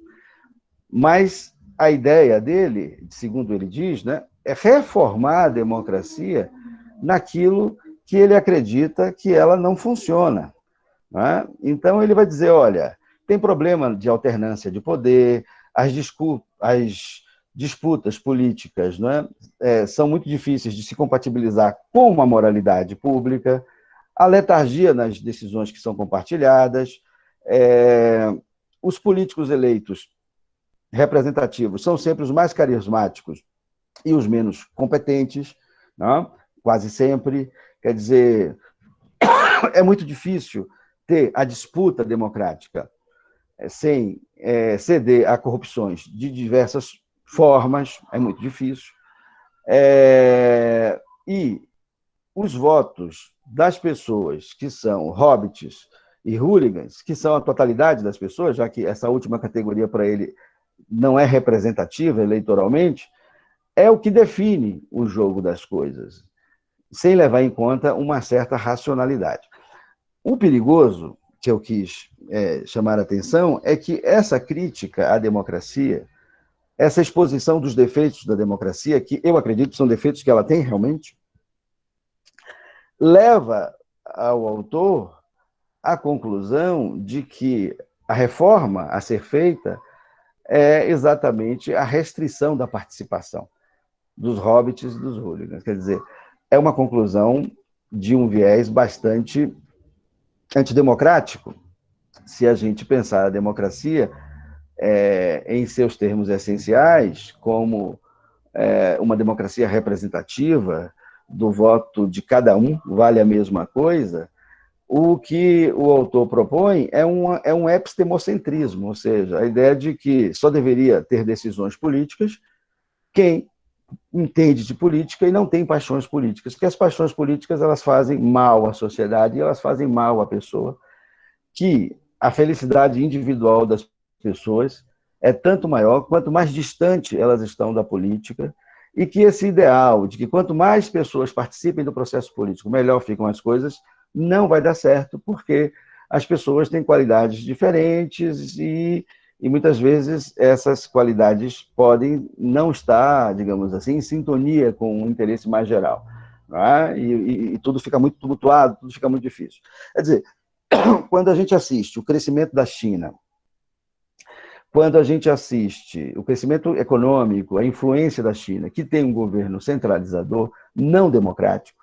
Mas a ideia dele, segundo ele diz, né, é reformar a democracia naquilo que ele acredita que ela não funciona. Né? Então, ele vai dizer, olha, tem problema de alternância de poder, as disputas políticas, né, são muito difíceis de se compatibilizar com uma moralidade pública, a letargia nas decisões que são compartilhadas, os políticos eleitos representativos são sempre os mais carismáticos e os menos competentes, né, quase sempre. Quer dizer, é muito difícil ter a disputa democrática sem ceder a corrupções de diversas formas, é muito difícil. E os votos das pessoas que são hobbits e hooligans, que são a totalidade das pessoas, já que essa última categoria para ele não é representativa eleitoralmente, é o que define o jogo das coisas, sem levar em conta uma certa racionalidade. O perigoso, que eu quis chamar a atenção, é que essa crítica à democracia, essa exposição dos defeitos da democracia, que eu acredito que são defeitos que ela tem realmente, leva ao autor à conclusão de que a reforma a ser feita é exatamente a restrição da participação dos hobbits e dos hooligans. Quer dizer, é uma conclusão de um viés bastante antidemocrático, se a gente pensar a democracia em seus termos essenciais, como uma democracia representativa, do voto de cada um, vale a mesma coisa. O que o autor propõe é um epistemocentrismo, ou seja, a ideia de que só deveria ter decisões políticas quem entende de política e não tem paixões políticas, porque as paixões políticas elas fazem mal à sociedade e elas fazem mal à pessoa, que a felicidade individual das pessoas é tanto maior quanto mais distante elas estão da política, e que esse ideal de que quanto mais pessoas participem do processo político, melhor ficam as coisas, não vai dar certo, porque as pessoas têm qualidades diferentes e muitas vezes essas qualidades podem não estar, digamos assim, em sintonia com um interesse mais geral. Não é? E tudo fica muito tumultuado, tudo fica muito difícil. Quer dizer, quando a gente assiste o crescimento da China, quando a gente assiste o crescimento econômico, a influência da China, que tem um governo centralizador, não democrático,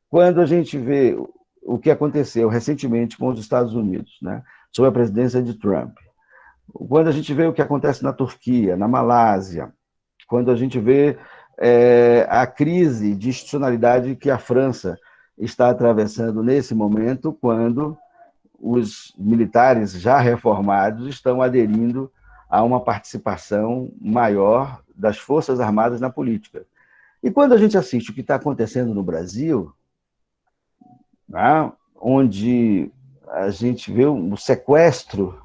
quando a gente vê o que aconteceu recentemente com os Estados Unidos, né, sob a presidência de Trump, quando a gente vê o que acontece na Turquia, na Malásia, quando a gente vê a crise de institucionalidade que a França está atravessando nesse momento, quando os militares já reformados estão aderindo a uma participação maior das Forças Armadas na política. E quando a gente assiste o que está acontecendo no Brasil, né, onde a gente vê um sequestro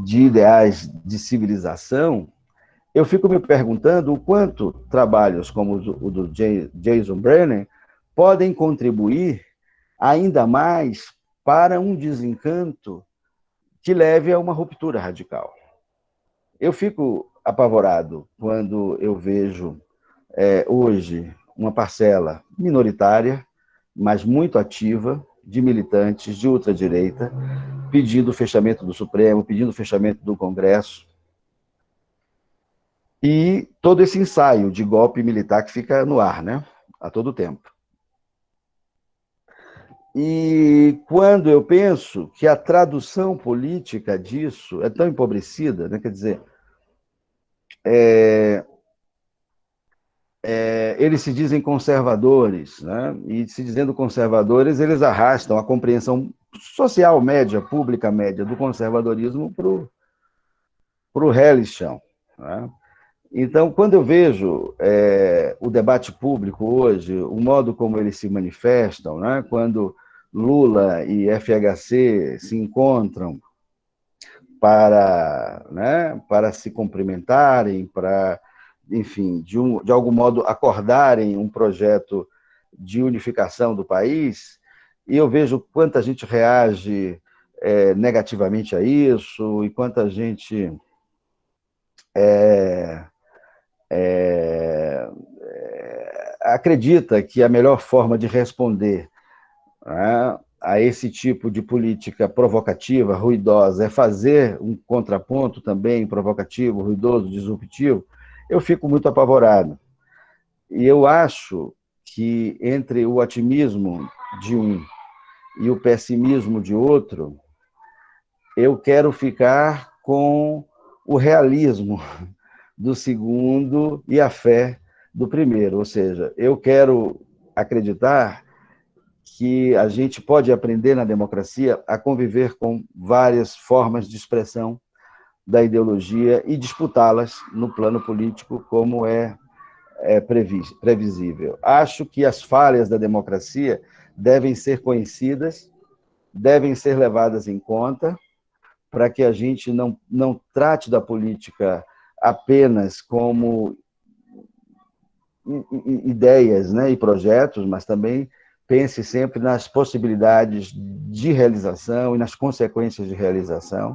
de ideais de civilização, eu fico me perguntando o quanto trabalhos como o do Jason Brennan podem contribuir ainda mais para um desencanto que leve a uma ruptura radical. Eu fico apavorado quando eu vejo hoje uma parcela minoritária, mas muito ativa, de militantes de ultradireita, pedindo o fechamento do Supremo, pedindo o fechamento do Congresso, e todo esse ensaio de golpe militar que fica no ar, né, a todo tempo. E quando eu penso que a tradução política disso é tão empobrecida, né, quer dizer, eles se dizem conservadores, né, e se dizendo conservadores, eles arrastam a compreensão social média, pública média do conservadorismo para o religião, né? Então, quando eu vejo o debate público hoje, o modo como eles se manifestam, né, quando Lula e FHC se encontram para se cumprimentarem, para, enfim, de algum modo acordarem um projeto de unificação do país, e eu vejo quanta gente reage negativamente a isso, e quanta gente acredita que a melhor forma de responder, né, a esse tipo de política provocativa, ruidosa, é fazer um contraponto também provocativo, ruidoso, disruptivo, eu fico muito apavorado. E eu acho que entre o otimismo de um e o pessimismo de outro, eu quero ficar com o realismo do segundo e a fé do primeiro. Ou seja, eu quero acreditar que a gente pode aprender na democracia a conviver com várias formas de expressão da ideologia e disputá-las no plano político, como é previsível. Acho que as falhas da democracia devem ser conhecidas, devem ser levadas em conta, para que a gente não trate da política apenas como ideias, né, e projetos, mas também pense sempre nas possibilidades de realização e nas consequências de realização.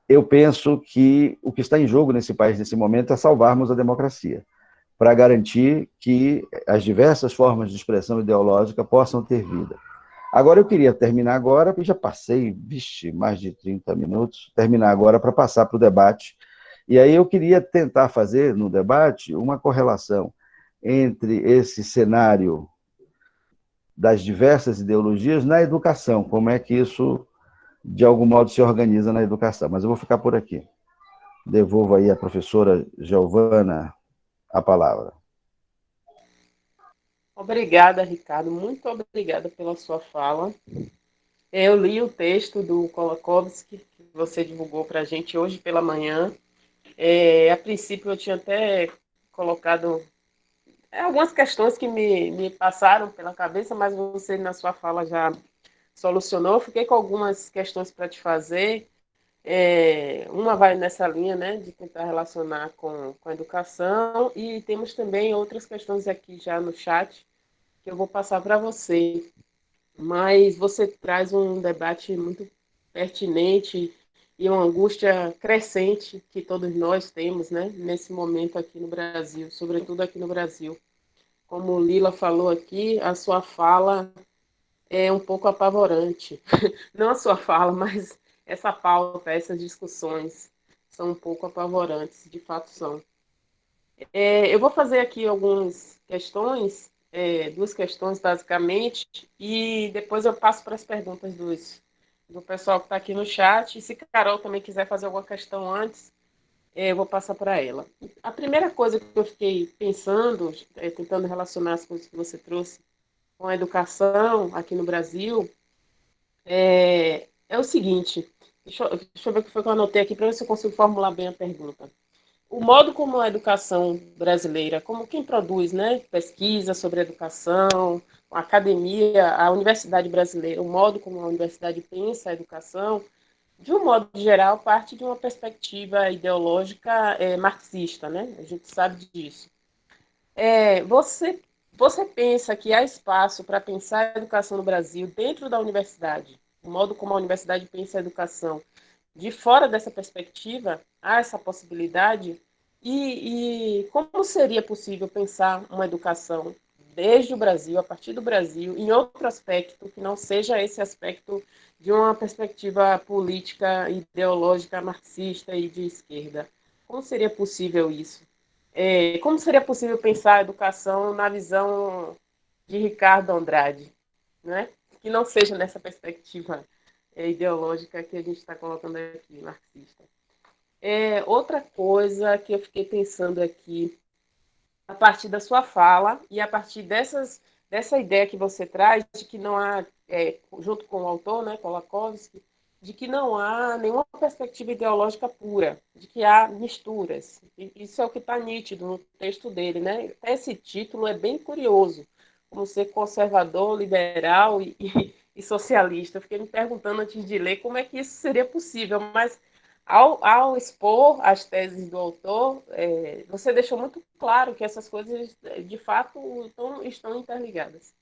Eu penso que o que está em jogo nesse país, nesse momento, é salvarmos a democracia, para garantir que as diversas formas de expressão ideológica possam ter vida. Agora, eu queria terminar agora, porque já passei, mais de 30 minutos, terminar agora para passar para o debate. E aí eu queria tentar fazer, no debate, uma correlação entre esse cenário das diversas ideologias na educação, como é que isso, de algum modo, se organiza na educação. Mas eu vou ficar por aqui. Devolvo aí à professora Giovana a palavra. Obrigada, Ricardo. Muito obrigada pela sua fala. Eu li o texto do Kolakowski, que você divulgou para a gente hoje pela manhã. A princípio, eu tinha até colocado algumas questões que me passaram pela cabeça, mas você, na sua fala, já solucionou. Fiquei com algumas questões para te fazer. Uma vai nessa linha, né, de tentar relacionar com a educação, e temos também outras questões aqui já no chat que eu vou passar para você. Mas você traz um debate muito pertinente e uma angústia crescente que todos nós temos, né, nesse momento aqui no Brasil, sobretudo aqui no Brasil. Como o Lila falou aqui, a sua fala é um pouco apavorante. Não a sua fala, mas essa pauta, essas discussões são um pouco apavorantes, de fato são. Eu vou fazer aqui algumas questões, duas questões basicamente, e depois eu passo para as perguntas do pessoal que está aqui no chat. E se Carol também quiser fazer alguma questão antes, eu vou passar para ela. A primeira coisa que eu fiquei pensando, tentando relacionar as coisas que você trouxe com a educação aqui no Brasil, é o seguinte. Deixa eu ver o que foi que eu anotei aqui para ver se eu consigo formular bem a pergunta. O modo como a educação brasileira, como quem produz, né, pesquisa sobre educação, a academia, a universidade brasileira, o modo como a universidade pensa a educação, de um modo geral, parte de uma perspectiva ideológica marxista, né? A gente sabe disso. Você pensa que há espaço para pensar a educação no Brasil dentro da universidade, o modo como a universidade pensa a educação, de fora dessa perspectiva, há essa possibilidade? E como seria possível pensar uma educação desde o Brasil, a partir do Brasil, em outro aspecto que não seja esse aspecto de uma perspectiva política, ideológica, marxista e de esquerda? Como seria possível isso? Como seria possível pensar a educação na visão de Ricardo Andrade, né? Que não seja nessa perspectiva ideológica que a gente está colocando aqui, marxista. Outra coisa que eu fiquei pensando aqui, a partir da sua fala e a partir dessa ideia que você traz, de que não há, junto com o autor, né, Kolakowski, de que não há nenhuma perspectiva ideológica pura, de que há misturas. E isso é o que está nítido no texto dele, né? Esse título é bem curioso, como ser conservador, liberal e socialista. Eu fiquei me perguntando antes de ler como é que isso seria possível, mas ao expor as teses do autor, você deixou muito claro que essas coisas, de fato, estão interligadas.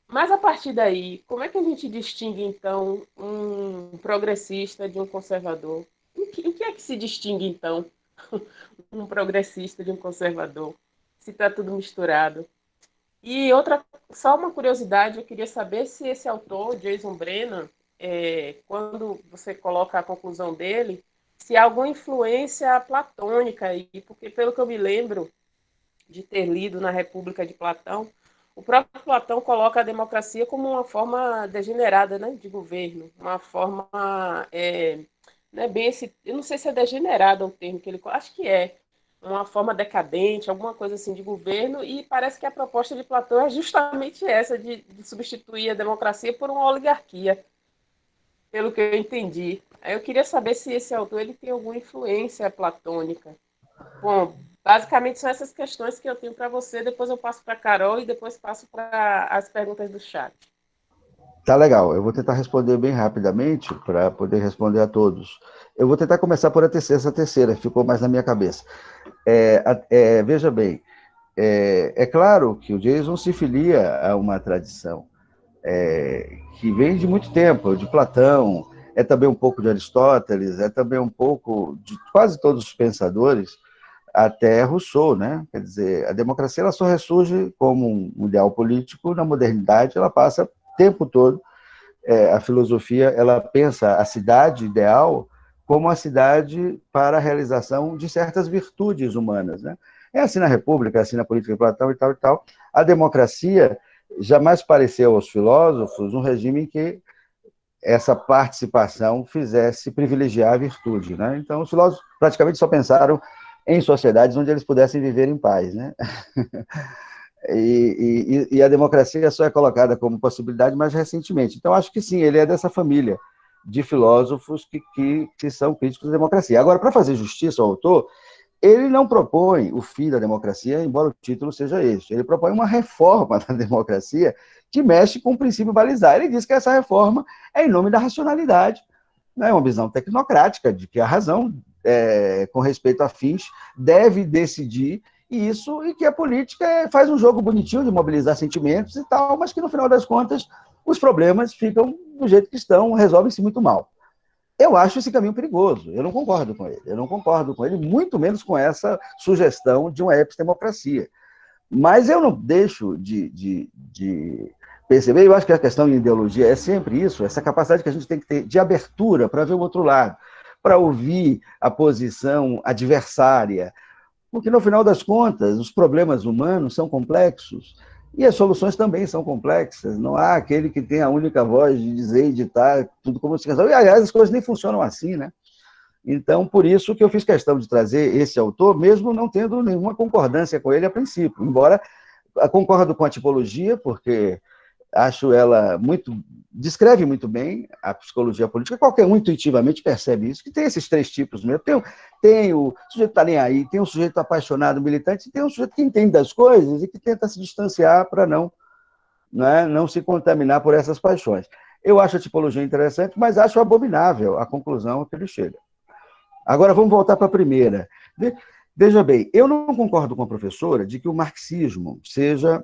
Mas, a partir daí, como é que a gente distingue, então, um progressista de um conservador? Em que é que se distingue, então, um progressista de um conservador? Se está tudo misturado. E só uma curiosidade, eu queria saber se esse autor, Jason Brennan, quando você coloca a conclusão dele, se há alguma influência platônica aí, porque pelo que eu me lembro de ter lido na República de Platão, o próprio Platão coloca a democracia como uma forma degenerada, né, de governo, uma forma, né, bem eu não sei se é degenerada o termo que ele, acho que uma forma decadente, alguma coisa assim de governo, e parece que a proposta de Platão é justamente essa, de substituir a democracia por uma oligarquia, pelo que eu entendi. Aí eu queria saber se esse autor ele tem alguma influência platônica. Bom, basicamente são essas questões que eu tenho para você, depois eu passo para a Carol e depois passo para as perguntas do chat. Tá legal, eu vou tentar responder bem rapidamente para poder responder a todos. Eu vou tentar começar por essa terceira, ficou mais na minha cabeça. Veja bem, é claro que o Jason se filia a uma tradição que vem de muito tempo, de Platão, é também um pouco de Aristóteles, é também um pouco de quase todos os pensadores, até Rousseau, né? Quer dizer, a democracia ela só ressurge como um ideal político na modernidade, ela passa o tempo todo, a filosofia ela pensa a cidade ideal como a cidade para a realização de certas virtudes humanas, né? É assim na República, é assim na política de Platão e tal e tal. A democracia jamais pareceu aos filósofos um regime em que essa participação fizesse privilegiar a virtude, né? Então, os filósofos praticamente só pensaram em sociedades onde eles pudessem viver em paz, né? E a democracia só é colocada como possibilidade mais recentemente. Então, acho que sim, ele é dessa família de filósofos que são críticos da democracia. Agora, para fazer justiça ao autor, ele não propõe o fim da democracia, embora o título seja este. Ele propõe uma reforma da democracia que mexe com o princípio balizar. Ele diz que essa reforma é em nome da racionalidade, né? Uma visão tecnocrática de que a razão, com respeito a fins, deve decidir isso e que a política faz um jogo bonitinho de mobilizar sentimentos e tal, mas que no final das contas os problemas ficam do jeito que estão, resolvem-se muito mal. Eu acho esse caminho perigoso, eu não concordo com ele. Eu não concordo com ele, muito menos com essa sugestão de uma epistemocracia. Mas eu não deixo de perceber, eu acho que a questão de ideologia é sempre isso, essa capacidade que a gente tem que ter de abertura para ver o outro lado, para ouvir a posição adversária, porque no final das contas, os problemas humanos são complexos e as soluções também são complexas. Não há aquele que tem a única voz de dizer e ditar tudo como se resolve. E, aliás, as coisas nem funcionam assim, né? Então, por isso que eu fiz questão de trazer esse autor, mesmo não tendo nenhuma concordância com ele a princípio, embora concordo com a tipologia, porque acho ela descreve muito bem a psicologia política, qualquer um intuitivamente percebe isso, que tem esses três tipos mesmo. Tem o sujeito que está nem aí, tem um sujeito apaixonado, militante, e tem um sujeito que entende das coisas e que tenta se distanciar para não se contaminar por essas paixões. Eu acho a tipologia interessante, mas acho abominável a conclusão que ele chega. Agora vamos voltar para a primeira. Veja bem, eu não concordo com a professora de que o marxismo seja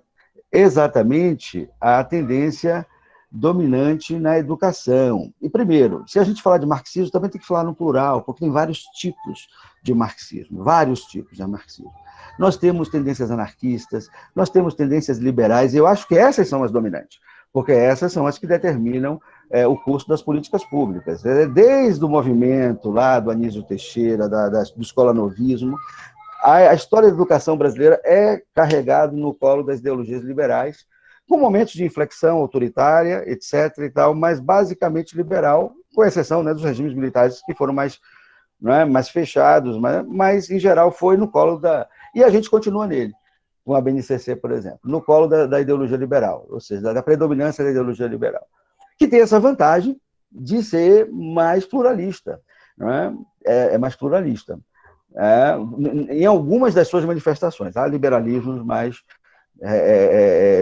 exatamente a tendência dominante na educação. E, primeiro, se a gente falar de marxismo, também tem que falar no plural, porque tem vários tipos de marxismo, vários tipos de marxismo. Nós temos tendências anarquistas, nós temos tendências liberais, e eu acho que essas são as dominantes, porque essas são as que determinam o curso das políticas públicas. Desde o movimento lá do Anísio Teixeira, do escolanovismo, a história da educação brasileira é carregada no colo das ideologias liberais, com momentos de inflexão autoritária, etc. e tal, mas basicamente liberal, com exceção, né, dos regimes militares que foram mais fechados, mas em geral foi no colo da... E a gente continua nele, com a BNCC, por exemplo, no colo da ideologia liberal, ou seja, da predominância da ideologia liberal, que tem essa vantagem de ser mais pluralista, não é? É mais pluralista. Em algumas das suas manifestações. Há liberalismos mais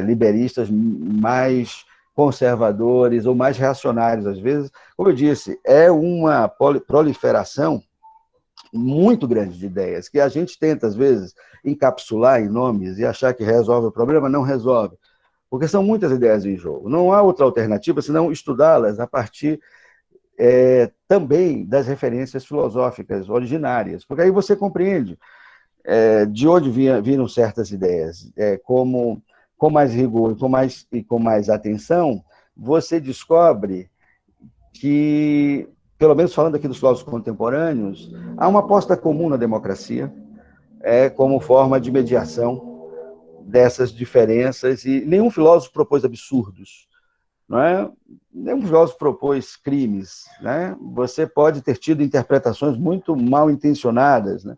liberistas, mais conservadores ou mais reacionários, às vezes. Como eu disse, é uma proliferação muito grande de ideias, que a gente tenta, às vezes, encapsular em nomes e achar que resolve o problema, não resolve. Porque são muitas ideias em jogo. Não há outra alternativa senão estudá-las a partir também das referências filosóficas originárias, porque aí você compreende de onde viram certas ideias, com mais rigor e com mais atenção, você descobre que, pelo menos falando aqui dos filósofos contemporâneos, há uma aposta comum na democracia, como forma de mediação dessas diferenças, e nenhum filósofo propôs absurdos. Não é? Nenhum filósofo propôs crimes, né? Você pode ter tido interpretações muito mal intencionadas, né?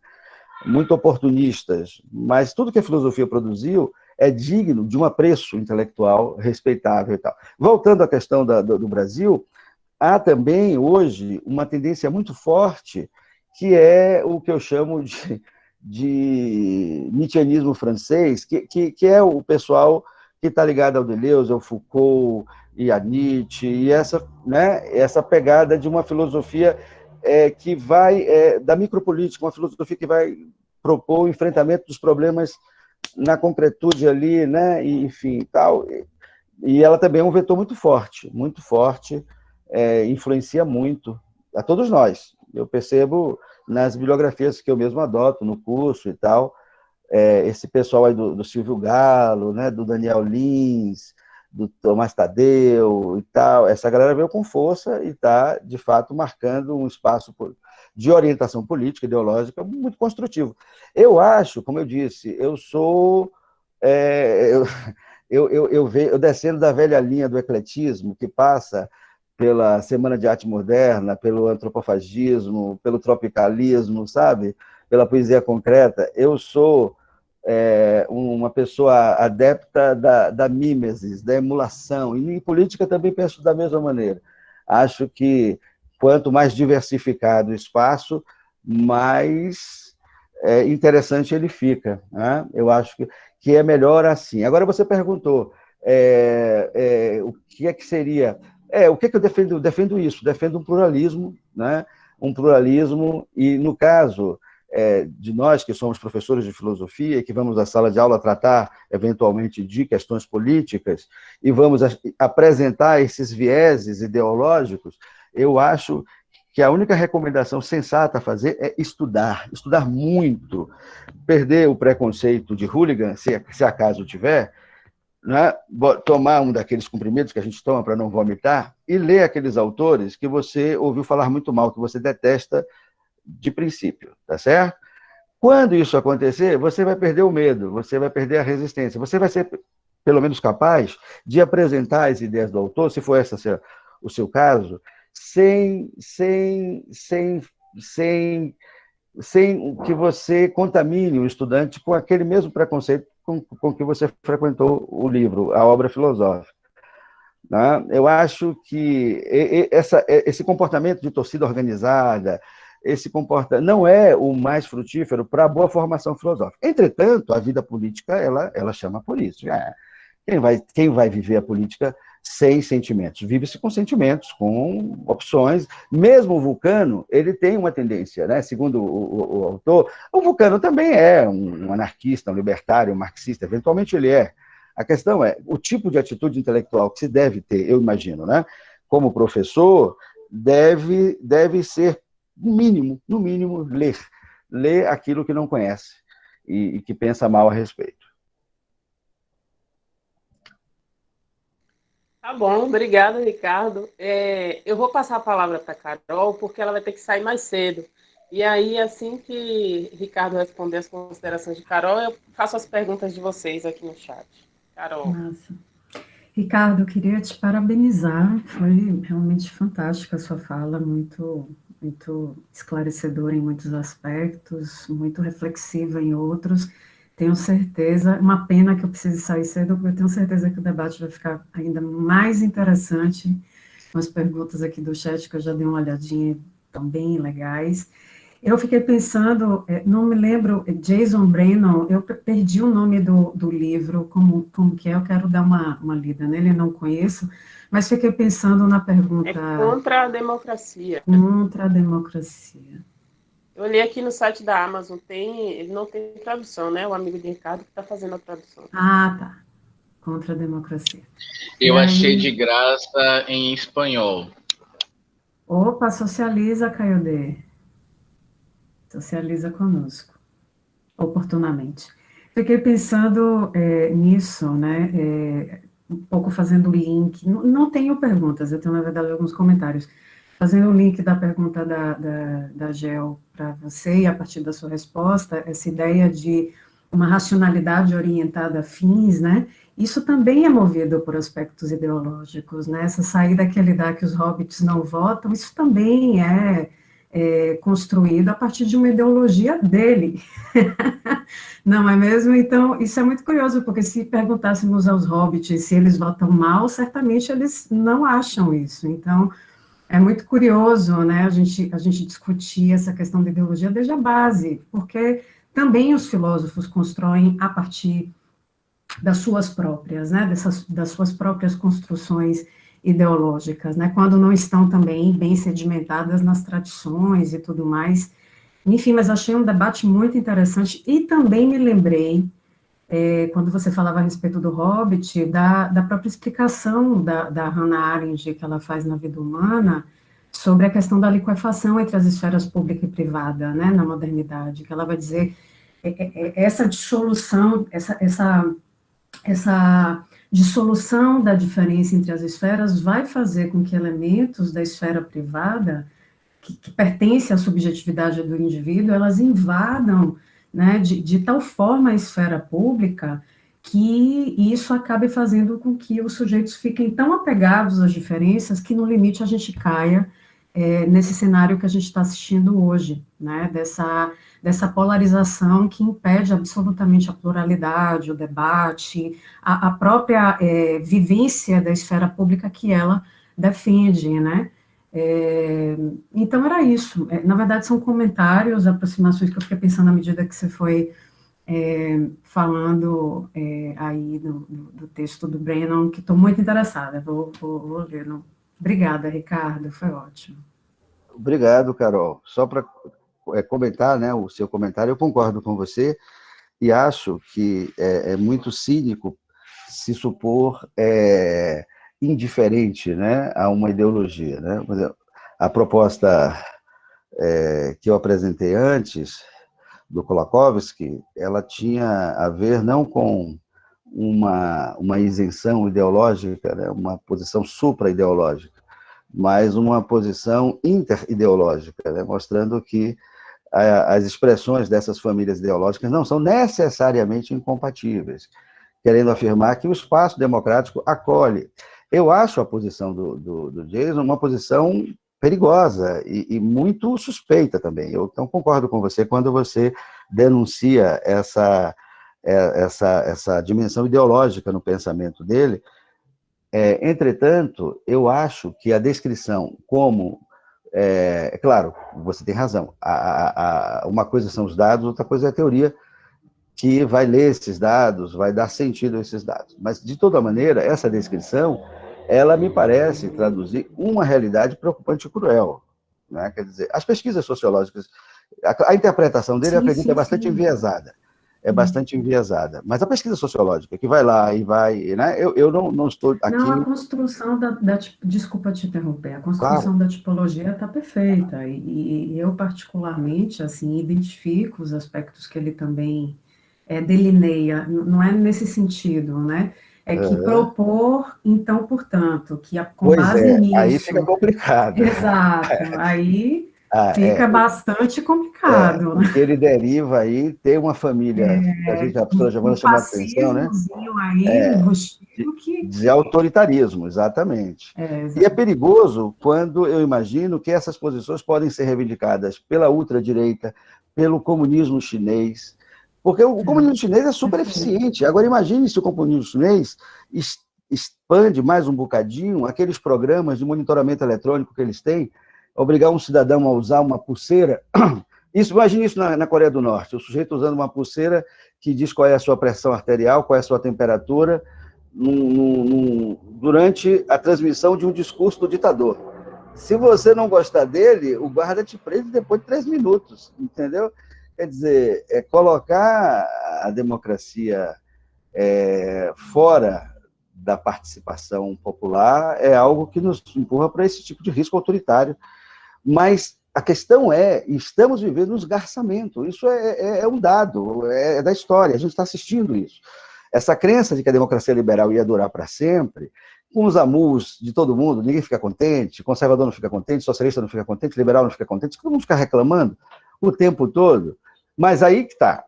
Muito oportunistas, mas tudo que a filosofia produziu é digno de um apreço intelectual respeitável e tal. Voltando à questão do Brasil, há também hoje uma tendência muito forte que é o que eu chamo de nietzscheanismo francês, que é o pessoal que está ligada ao Deleuze, ao Foucault e a Nietzsche, e essa, né, essa pegada de uma filosofia que vai, da micropolítica, uma filosofia que vai propor o enfrentamento dos problemas na concretude ali, né, e, enfim, tal. E ela também é um vetor muito forte, influencia muito a todos nós. Eu percebo nas bibliografias que eu mesmo adoto no curso e tal, esse pessoal aí do Silvio Galo, né, do Daniel Lins, do Tomás Tadeu e tal, essa galera veio com força e está, de fato, marcando um espaço de orientação política, ideológica, muito construtivo. Eu acho, como eu disse, eu sou... eu descendo da velha linha do ecletismo, que passa pela Semana de Arte Moderna, pelo antropofagismo, pelo tropicalismo, sabe? Pela poesia concreta. Eu sou uma pessoa adepta da mimesis, da emulação, e em política também penso da mesma maneira. Acho que quanto mais diversificado o espaço, mais interessante ele fica, né? Eu acho que é melhor assim. Agora, você perguntou o que é que seria... o que é que eu defendo? Defendo isso, defendo um pluralismo, né? Um pluralismo, e no caso de nós que somos professores de filosofia, que vamos à sala de aula tratar, eventualmente, de questões políticas, e vamos apresentar esses vieses ideológicos, eu acho que a única recomendação sensata a fazer é estudar muito, perder o preconceito de hooligan, se acaso tiver, né? Tomar um daqueles comprimidos que a gente toma para não vomitar e ler aqueles autores que você ouviu falar muito mal, que você detesta de princípio, tá certo? Quando isso acontecer, você vai perder o medo, você vai perder a resistência, você vai ser, pelo menos, capaz de apresentar as ideias do autor, se for esse o seu caso, sem que você contamine o estudante com aquele mesmo preconceito com que você frequentou o livro, a obra filosófica. Né? Eu acho que esse comportamento de torcida organizada, não é o mais frutífero para a boa formação filosófica. Entretanto, a vida política, ela chama por isso. Quem vai viver a política sem sentimentos? Vive-se com sentimentos, com opções. Mesmo o Vulcano, ele tem uma tendência, né? Segundo o autor, o Vulcano também é um anarquista, um libertário, um marxista, eventualmente ele é. A questão é, o tipo de atitude intelectual que se deve ter, eu imagino, né? Como professor, deve ser, no mínimo, ler aquilo que não conhece e que pensa mal a respeito. Tá bom, obrigada, Ricardo. Eu vou passar a palavra para a Carol, porque ela vai ter que sair mais cedo. E aí, assim que Ricardo responder as considerações de Carol, eu faço as perguntas de vocês aqui no chat. Carol. Nossa. Ricardo, eu queria te parabenizar, foi realmente fantástica a sua fala, muito esclarecedora em muitos aspectos, muito reflexiva em outros. Tenho certeza, uma pena que eu precise sair cedo, porque eu tenho certeza que o debate vai ficar ainda mais interessante, com as perguntas aqui do chat, que eu já dei uma olhadinha, estão bem legais. Eu fiquei pensando, não me lembro, Jason Brennan, eu perdi o nome do livro, como que é, eu quero dar uma lida nele, não conheço, mas fiquei pensando na pergunta... Contra a democracia. Contra a democracia. Eu olhei aqui no site da Amazon, ele não tem tradução, né? O amigo de Ricardo que está fazendo a tradução. Ah, tá. Contra a democracia. Eu achei de graça em espanhol. Opa, socializa, Caiodê. Socializa conosco, oportunamente. Fiquei pensando nisso, né, um pouco fazendo o link, não tenho perguntas, eu tenho, na verdade, alguns comentários, fazendo o link da pergunta da Gel para você, e a partir da sua resposta, essa ideia de uma racionalidade orientada a fins, né, isso também é movido por aspectos ideológicos, né, essa saída que ele dá que os hobbits não votam, isso também é construído a partir de uma ideologia dele, não é mesmo? Então, isso é muito curioso, porque se perguntássemos aos hobbits se eles votam mal, certamente eles não acham isso, então, é muito curioso, né, a gente discutir essa questão da ideologia desde a base, porque também os filósofos constroem a partir das suas próprias, né, das suas próprias construções ideológicas, né, quando não estão também bem sedimentadas nas tradições e tudo mais. Enfim, mas achei um debate muito interessante e também me lembrei, quando você falava a respeito do Hobbit, da própria explicação da Hannah Arendt que ela faz na Vida Humana sobre a questão da liquefação entre as esferas pública e privada, né, na modernidade, que ela vai dizer essa dissolução, essa dissolução da diferença entre as esferas vai fazer com que elementos da esfera privada, que pertencem à subjetividade do indivíduo, elas invadam, né, de tal forma a esfera pública, que isso acabe fazendo com que os sujeitos fiquem tão apegados às diferenças que, no limite, a gente caia nesse cenário que a gente está assistindo hoje, né, dessa polarização que impede absolutamente a pluralidade, o debate, a própria vivência da esfera pública que ela defende, né. Então, era isso. Na verdade, são comentários, aproximações que eu fiquei pensando à medida que você foi falando aí do texto do Brennan, que estou muito interessada, vou ler. Obrigada, Ricardo, foi ótimo. Obrigado, Carol. Só para comentar, né, o seu comentário, eu concordo com você e acho que é muito cínico se supor indiferente, né, a uma ideologia, né? A proposta que eu apresentei antes, do Kolakowski, ela tinha a ver não com uma isenção ideológica, né, uma posição supra-ideológica, mas uma posição interideológica, né, mostrando que as expressões dessas famílias ideológicas não são necessariamente incompatíveis, querendo afirmar que o espaço democrático acolhe. Eu acho a posição do Jason uma posição perigosa e muito suspeita também. Eu então concordo com você quando você denuncia essa dimensão ideológica no pensamento dele. Entretanto, eu acho que a descrição como... claro, você tem razão. Uma coisa são os dados, outra coisa é a teoria que vai ler esses dados, vai dar sentido a esses dados. Mas, de toda maneira, essa descrição, ela me parece traduzir uma realidade preocupante e cruel. Né? Quer dizer, as pesquisas sociológicas, a interpretação dele, eu acredito, é bastante enviesada. É bastante enviesada. Mas a pesquisa sociológica, que vai lá e vai... Né? Eu não estou aqui... Não, a construção desculpa te interromper, a construção da tipologia está perfeita, e eu, particularmente, assim, identifico os aspectos que ele também delineia, não é nesse sentido, né? É que propor, então, portanto, que com base nisso... aí fica complicado. Exato, aí fica bastante complicado. Né? Porque ele deriva aí, tem uma família, a professora Giovana chamou a atenção, né? Aí, de autoritarismo, exatamente. E é perigoso quando eu imagino que essas posições podem ser reivindicadas pela ultradireita, pelo comunismo chinês, porque o comunismo chinês é super eficiente. Agora, imagine se o comunismo chinês expande mais um bocadinho aqueles programas de monitoramento eletrônico que eles têm, obrigar um cidadão a usar uma pulseira. Imagine isso na Coreia do Norte, o sujeito usando uma pulseira que diz qual é a sua pressão arterial, qual é a sua temperatura, durante a transmissão de um discurso do ditador. Se você não gostar dele, o guarda te prende depois de 3 minutos, entendeu? Quer dizer, colocar a democracia fora da participação popular é algo que nos empurra para esse tipo de risco autoritário. Mas a questão estamos vivendo um esgarçamento, isso é um dado, é da história, a gente está assistindo isso. Essa crença de que a democracia liberal ia durar para sempre, com os amus de todo mundo, ninguém fica contente, conservador não fica contente, socialista não fica contente, liberal não fica contente, todo mundo fica reclamando o tempo todo. Mas aí que está,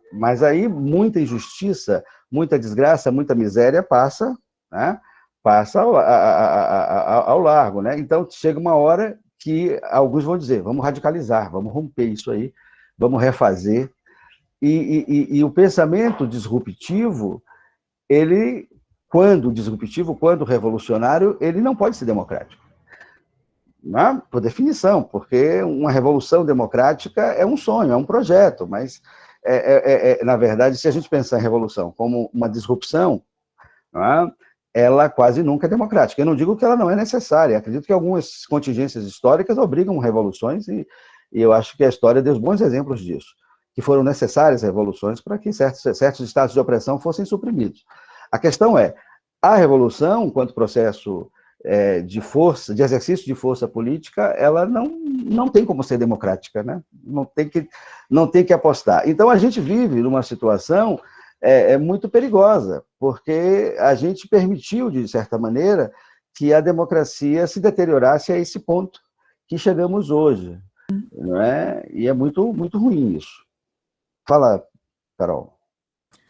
muita injustiça, muita desgraça, muita miséria passa, né? Passa ao largo, né? Então chega uma hora que alguns vão dizer, vamos radicalizar, vamos romper isso aí, vamos refazer. E o pensamento disruptivo, quando revolucionário, ele não pode ser democrático. Né? Por definição, porque uma revolução democrática é um sonho, é um projeto, mas, na verdade, se a gente pensar em revolução como uma disrupção, não é? Ela quase nunca é democrática. Eu não digo que ela não é necessária, acredito que algumas contingências históricas obrigam revoluções, e eu acho que a história deu bons exemplos disso, que foram necessárias revoluções para que certos estados de opressão fossem suprimidos. A questão é, a revolução, enquanto processo de força, de exercício de força política, ela não tem como ser democrática, né? Não tem que apostar. Então, a gente vive numa situação muito perigosa, porque a gente permitiu, de certa maneira, que a democracia se deteriorasse a esse ponto que chegamos hoje, não é? E é muito, muito ruim isso. Fala, Carol.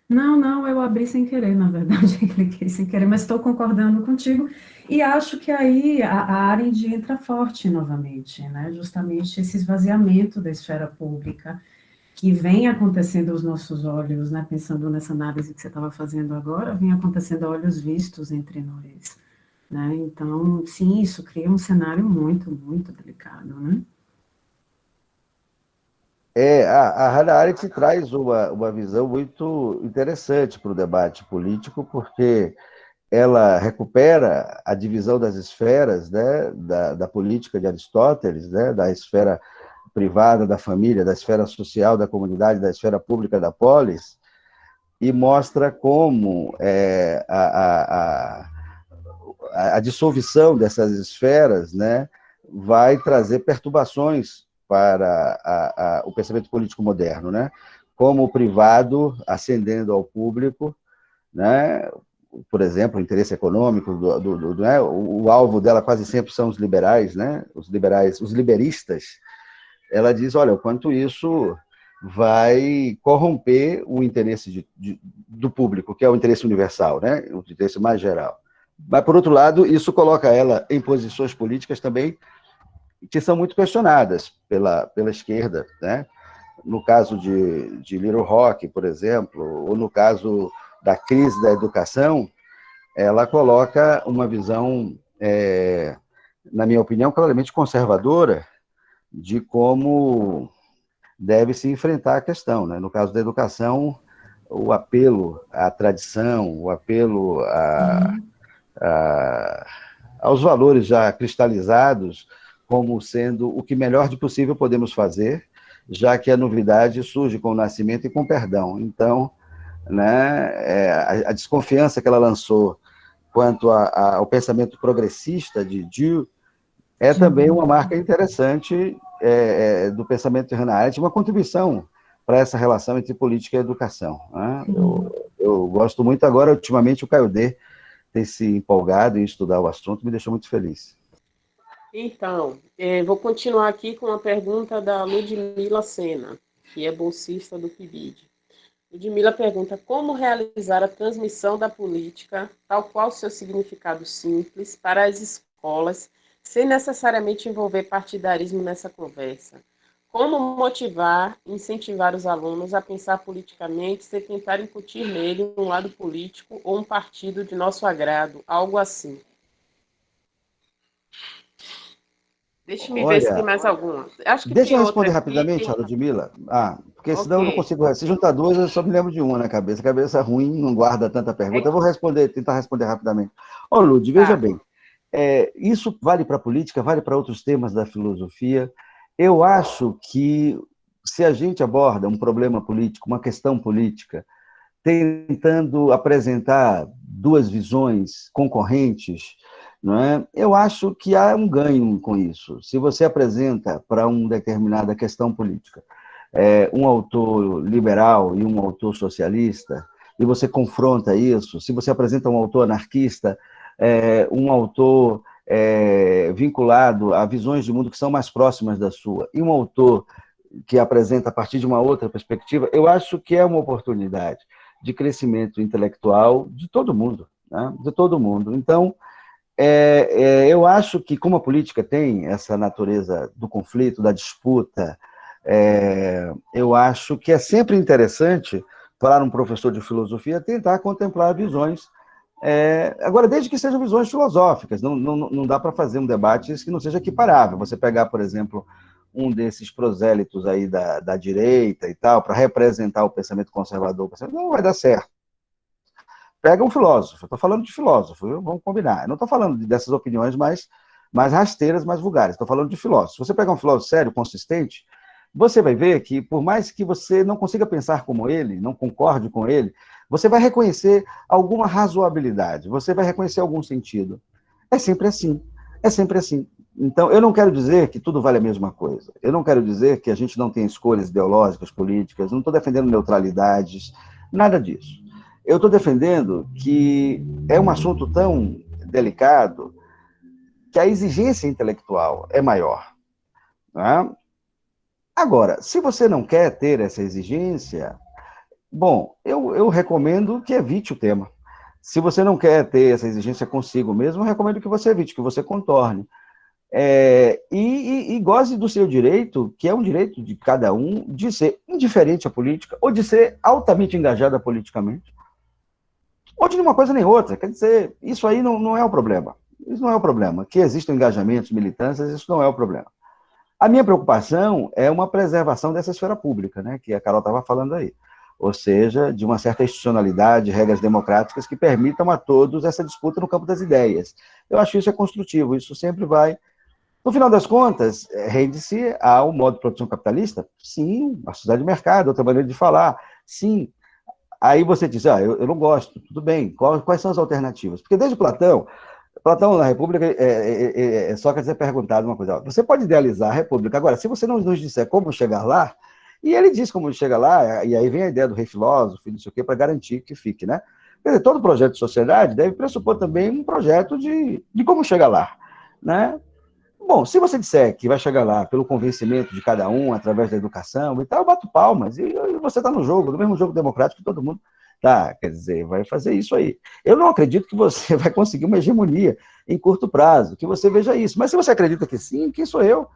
Não, eu abri sem querer, na verdade, cliquei sem querer, mas estou concordando contigo, e acho que aí a Arendt entra forte novamente, né? Justamente esse esvaziamento da esfera pública, que vem acontecendo aos nossos olhos, né? Pensando nessa análise que você estava fazendo agora, vem acontecendo a olhos vistos entre nós, né? Então, sim, isso cria um cenário muito, muito delicado, né? A Hannah Arendt traz uma visão muito interessante para o debate político, porque ela recupera a divisão das esferas, né, da política de Aristóteles, né, da esfera privada da família, da esfera social da comunidade, da esfera pública da polis, e mostra como a dissolução dessas esferas, né, vai trazer perturbações para o pensamento político moderno, né? Como o privado ascendendo ao público, né? Por exemplo, o interesse econômico, né? O alvo dela quase sempre são os liberais, né? Os liberais, os liberistas. Ela diz, olha, o quanto isso vai corromper o interesse do público, que é o interesse universal, né? O interesse mais geral. Mas, por outro lado, isso coloca ela em posições políticas também que são muito questionadas pela esquerda, né? No caso de Little Rock, por exemplo, ou no caso da crise da educação, ela coloca uma visão, na minha opinião, claramente conservadora de como deve se enfrentar a questão, né? No caso da educação, o apelo à tradição, o apelo aos valores já cristalizados como sendo o que melhor de possível podemos fazer, já que a novidade surge com o nascimento e com o perdão. Então, né, a desconfiança que ela lançou quanto ao pensamento progressista de Diu é também uma marca interessante do pensamento de Hannah Arendt, uma contribuição para essa relação entre política e educação, né? Eu gosto muito agora, ultimamente, o Caio D ter se empolgado em estudar o assunto me deixou muito feliz. Então, vou continuar aqui com a pergunta da Ludmila Sena, que é bolsista do PIBID. Ludmila pergunta como realizar a transmissão da política, tal qual seu significado simples, para as escolas, sem necessariamente envolver partidarismo nessa conversa. Como motivar e incentivar os alunos a pensar politicamente sem tentar incutir nele um lado político ou um partido de nosso agrado, algo assim. Deixa-me ver se tem Olha, mais alguma. Acho que deixa tem eu outra responder aqui. rapidamente, a Ludmila. Porque senão eu não Ok. consigo. Se juntar duas, eu só me lembro de uma na cabeça. Cabeça ruim, não guarda tanta pergunta. Eu vou tentar responder rapidamente. Ô, Lud, veja Tá. bem. Isso vale para a política, vale para outros temas da filosofia. Eu acho que se a gente aborda um problema político, uma questão política, tentando apresentar duas visões concorrentes, não é? Eu acho que há um ganho com isso. Se você apresenta para uma determinada questão política um autor liberal e um autor socialista, e você confronta isso, se você apresenta um autor anarquista, um autor vinculado a visões de mundo que são mais próximas da sua, e um autor que apresenta a partir de uma outra perspectiva, eu acho que é uma oportunidade de crescimento intelectual de todo mundo, né? De todo mundo. Então, eu acho que, como a política tem essa natureza do conflito, da disputa, eu acho que é sempre interessante, para um professor de filosofia, tentar contemplar visões. Agora, desde que sejam visões filosóficas, não dá para fazer um debate que não seja equiparável. Você pegar, por exemplo, um desses prosélitos aí da direita e tal, para representar o pensamento conservador, não vai dar certo. Pega um filósofo, eu estou falando de filósofo, vamos combinar. Eu não estou falando dessas opiniões mais rasteiras, mais vulgares, estou falando de filósofo. Se você pegar um filósofo sério, consistente, você vai ver que, por mais que você não consiga pensar como ele, não concorde com ele, você vai reconhecer alguma razoabilidade, você vai reconhecer algum sentido. É sempre assim, é sempre assim. Então, eu não quero dizer que tudo vale a mesma coisa. Eu não quero dizer que a gente não tem escolhas ideológicas, políticas, não estou defendendo neutralidades, nada disso. Eu estou defendendo que é um assunto tão delicado que a exigência intelectual é maior. Né? Agora, se você não quer ter essa exigência, bom, eu recomendo que evite o tema. Se você não quer ter essa exigência consigo mesmo, eu recomendo que você evite, que você contorne. E goze do seu direito, que é um direito de cada um, de ser indiferente à política, ou de ser altamente engajado politicamente, ou de uma coisa nem outra. Quer dizer, isso aí não é o problema. Isso não é o problema. Que existam engajamentos, militâncias, isso não é o problema. A minha preocupação é uma preservação dessa esfera pública, né, que a Carol estava falando aí. Ou seja, de uma certa institucionalidade, regras democráticas que permitam a todos essa disputa no campo das ideias. Eu acho que isso é construtivo, isso sempre vai... No final das contas, rende-se ao modo de produção capitalista? Sim, a sociedade de mercado, outra maneira de falar, sim. Aí você diz, eu não gosto, tudo bem, quais são as alternativas? Porque desde Platão na República, Sócrates é perguntado uma coisa, você pode idealizar a República, agora, se você não nos disser como chegar lá, e ele diz como chega lá, e aí vem a ideia do rei filósofo, não sei o quê, para garantir que fique, né? Quer dizer, todo projeto de sociedade deve pressupor também um projeto de como chegar lá, né? Bom, se você disser que vai chegar lá pelo convencimento de cada um, através da educação e tal, eu bato palmas, e você está no jogo, no mesmo jogo democrático que todo mundo tá, quer dizer, vai fazer isso aí. Eu não acredito que você vai conseguir uma hegemonia em curto prazo, que você veja isso, mas se você acredita que sim, quem sou eu,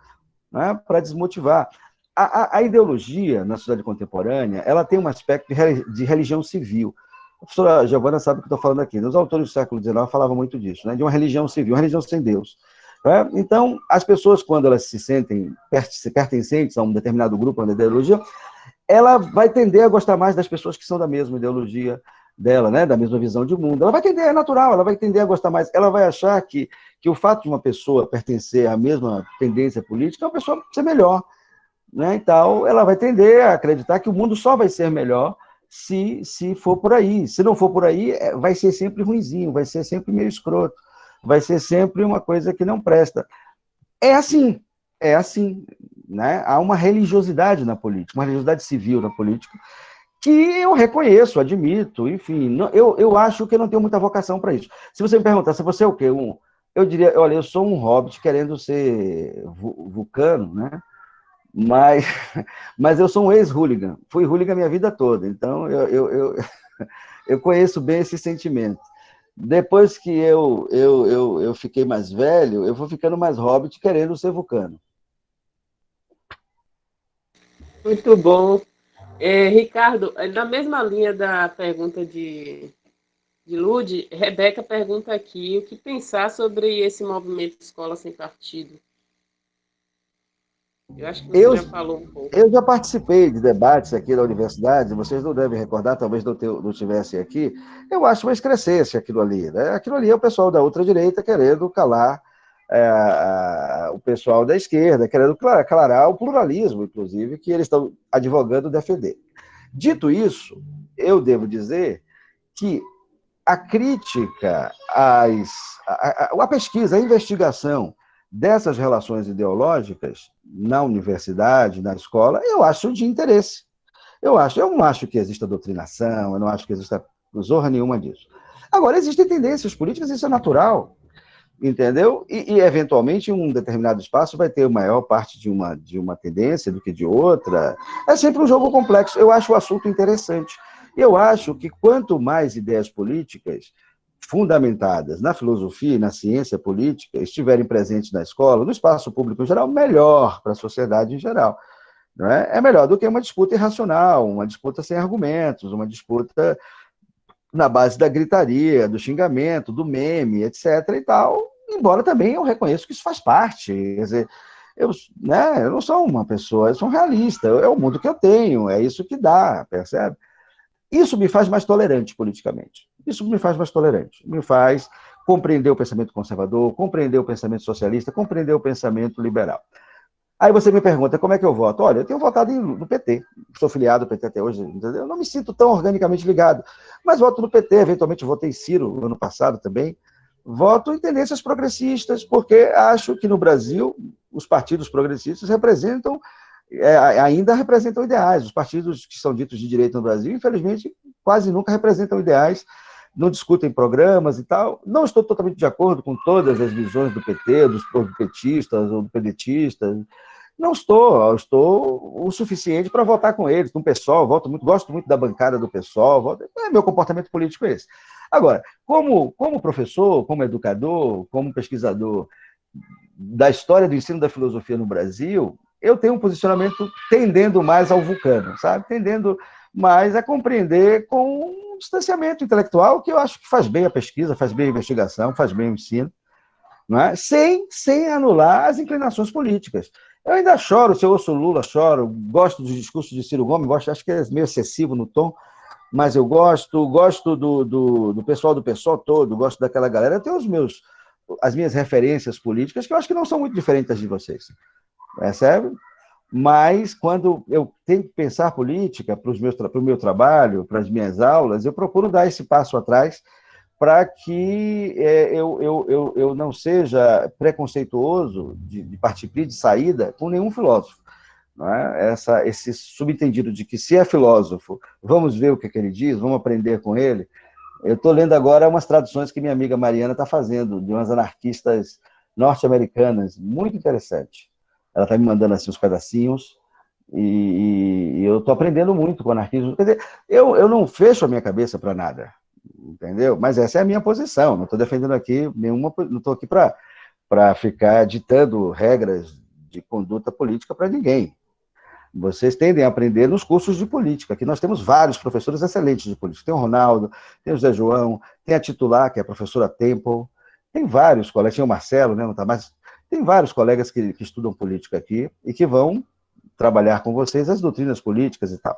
né, para desmotivar? A ideologia na sociedade contemporânea, ela tem um aspecto de religião civil. A professora Giovana sabe o que estou falando aqui. Os autores do século XIX falavam muito disso, né, de uma religião civil, uma religião sem Deus. Então, as pessoas, quando elas se sentem pertencentes a um determinado grupo, a uma ideologia, ela vai tender a gostar mais das pessoas que são da mesma ideologia dela, né, da mesma visão de mundo. Ela vai tender, é natural, ela vai tender a gostar mais. Ela vai achar que o fato de uma pessoa pertencer à mesma tendência política é uma pessoa ser melhor. Né? Então, ela vai tender a acreditar que o mundo só vai ser melhor se for por aí. Se não for por aí, vai ser sempre ruinzinho, vai ser sempre meio escroto. Vai ser sempre uma coisa que não presta. É assim, né? Há uma religiosidade na política, uma religiosidade civil na política, que eu reconheço, admito, enfim, eu acho que eu não tenho muita vocação para isso. Se você me perguntar, se você é o quê? Eu diria, olha, eu sou um hobbit querendo ser vulcano, né? Mas eu sou um ex-hooligan, fui hooligan minha vida toda, então eu conheço bem esse sentimento. Depois que eu fiquei mais velho, eu vou ficando mais hobbit querendo ser vulcano. Muito bom. Ricardo, na mesma linha da pergunta de Lud, Rebeca pergunta aqui o que pensar sobre esse movimento Escola Sem Partido. Eu acho que você já falou um pouco. Eu já participei de debates aqui na universidade, vocês não devem recordar, talvez não tivessem aqui. Eu acho que vai crescesse aquilo ali. Né? Aquilo ali é o pessoal da ultradireita querendo calar o pessoal da esquerda, querendo aclarar o pluralismo, inclusive, que eles estão advogando defender. Dito isso, eu devo dizer que a crítica, a pesquisa, a investigação dessas relações ideológicas na universidade, na escola, eu acho de interesse. Eu não acho que exista doutrinação, eu não acho que exista zorra nenhuma disso. Agora, existem tendências políticas, isso é natural, entendeu? E eventualmente, em um determinado espaço, vai ter maior parte de uma tendência do que de outra. É sempre um jogo complexo. Eu acho o assunto interessante. Eu acho que quanto mais ideias políticas fundamentadas na filosofia e na ciência política estiverem presentes na escola, no espaço público em geral, melhor para a sociedade em geral. Não é? É melhor do que uma disputa irracional, uma disputa sem argumentos, uma disputa na base da gritaria, do xingamento, do meme, etc. e tal, embora também eu reconheço que isso faz parte. Quer dizer, eu não sou uma pessoa, eu sou um realista, é o mundo que eu tenho, é isso que dá, percebe? Isso me faz mais tolerante politicamente. Isso me faz mais tolerante, me faz compreender o pensamento conservador, compreender o pensamento socialista, compreender o pensamento liberal. Aí você me pergunta, como é que eu voto? Olha, eu tenho votado no PT, sou filiado ao PT até hoje, entendeu? Eu não me sinto tão organicamente ligado, mas voto no PT, eventualmente votei Ciro no ano passado também, voto em tendências progressistas, porque acho que no Brasil os partidos progressistas ainda representam ideais. Os partidos que são ditos de direita no Brasil, infelizmente, quase nunca representam ideais, não discutem programas e tal. Não estou totalmente de acordo com todas as visões do PT, dos petistas ou do pedetistas. Não estou o suficiente para votar com eles, no PSOL, gosto muito da bancada do PSOL, meu comportamento político é esse. Agora, como professor, como educador, como pesquisador da história do ensino da filosofia no Brasil, eu tenho um posicionamento tendendo mais ao vulcano, sabe? Tendendo mais a compreender com um distanciamento intelectual que eu acho que faz bem a pesquisa, faz bem a investigação, faz bem o ensino, não é? Sem anular as inclinações políticas. Eu ainda choro, se eu ouço Lula, choro, gosto dos discursos de Ciro Gomes, acho que é meio excessivo no tom, mas eu gosto do pessoal do PSOL todo, gosto daquela galera. Eu tenho as minhas referências políticas, que eu acho que não são muito diferentes das de vocês, percebe? Mas, quando eu tenho que pensar política para o meu trabalho, para as minhas aulas, eu procuro dar esse passo atrás para que eu não seja preconceituoso de partir de saída com nenhum filósofo. Não é? Esse subentendido de que, se é filósofo, vamos ver o que ele diz, vamos aprender com ele. Eu estou lendo agora umas traduções que minha amiga Mariana está fazendo, de umas anarquistas norte-americanas, muito interessante. Ela está me mandando assim uns pedacinhos, e eu estou aprendendo muito com o anarquismo. Quer dizer, eu não fecho a minha cabeça para nada, entendeu? Mas essa é a minha posição, não estou defendendo aqui não estou aqui para ficar ditando regras de conduta política para ninguém. Vocês tendem a aprender nos cursos de política. Aqui nós temos vários professores excelentes de política. Tem o Ronaldo, tem o Zé João, tem a titular, que é a professora Temple, tem vários colegas, tem o Marcelo, né, não tá mais. Tem vários colegas que estudam política aqui e que vão trabalhar com vocês as doutrinas políticas e tal.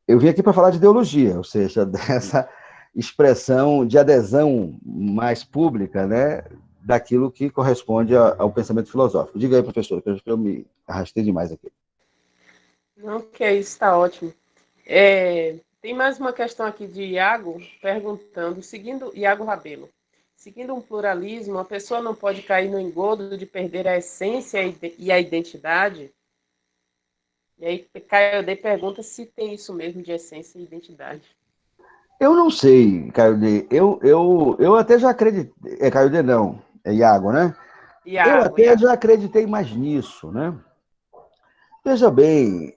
Eu vim aqui para falar de ideologia, ou seja, dessa expressão de adesão mais pública, né, daquilo que corresponde ao pensamento filosófico. Diga aí, professor, que eu me arrastei demais aqui. Não, que é isso, está ótimo. Tem mais uma questão aqui de Iago, perguntando, Iago Rabelo, seguindo um pluralismo, a pessoa não pode cair no engodo de perder a essência e a identidade? E aí, Caio D pergunta se tem isso mesmo de essência e identidade. Eu não sei, Caio D. Eu até já acreditei. Caio D não, é Iago, né? Iago. Já acreditei mais nisso, né? Veja bem,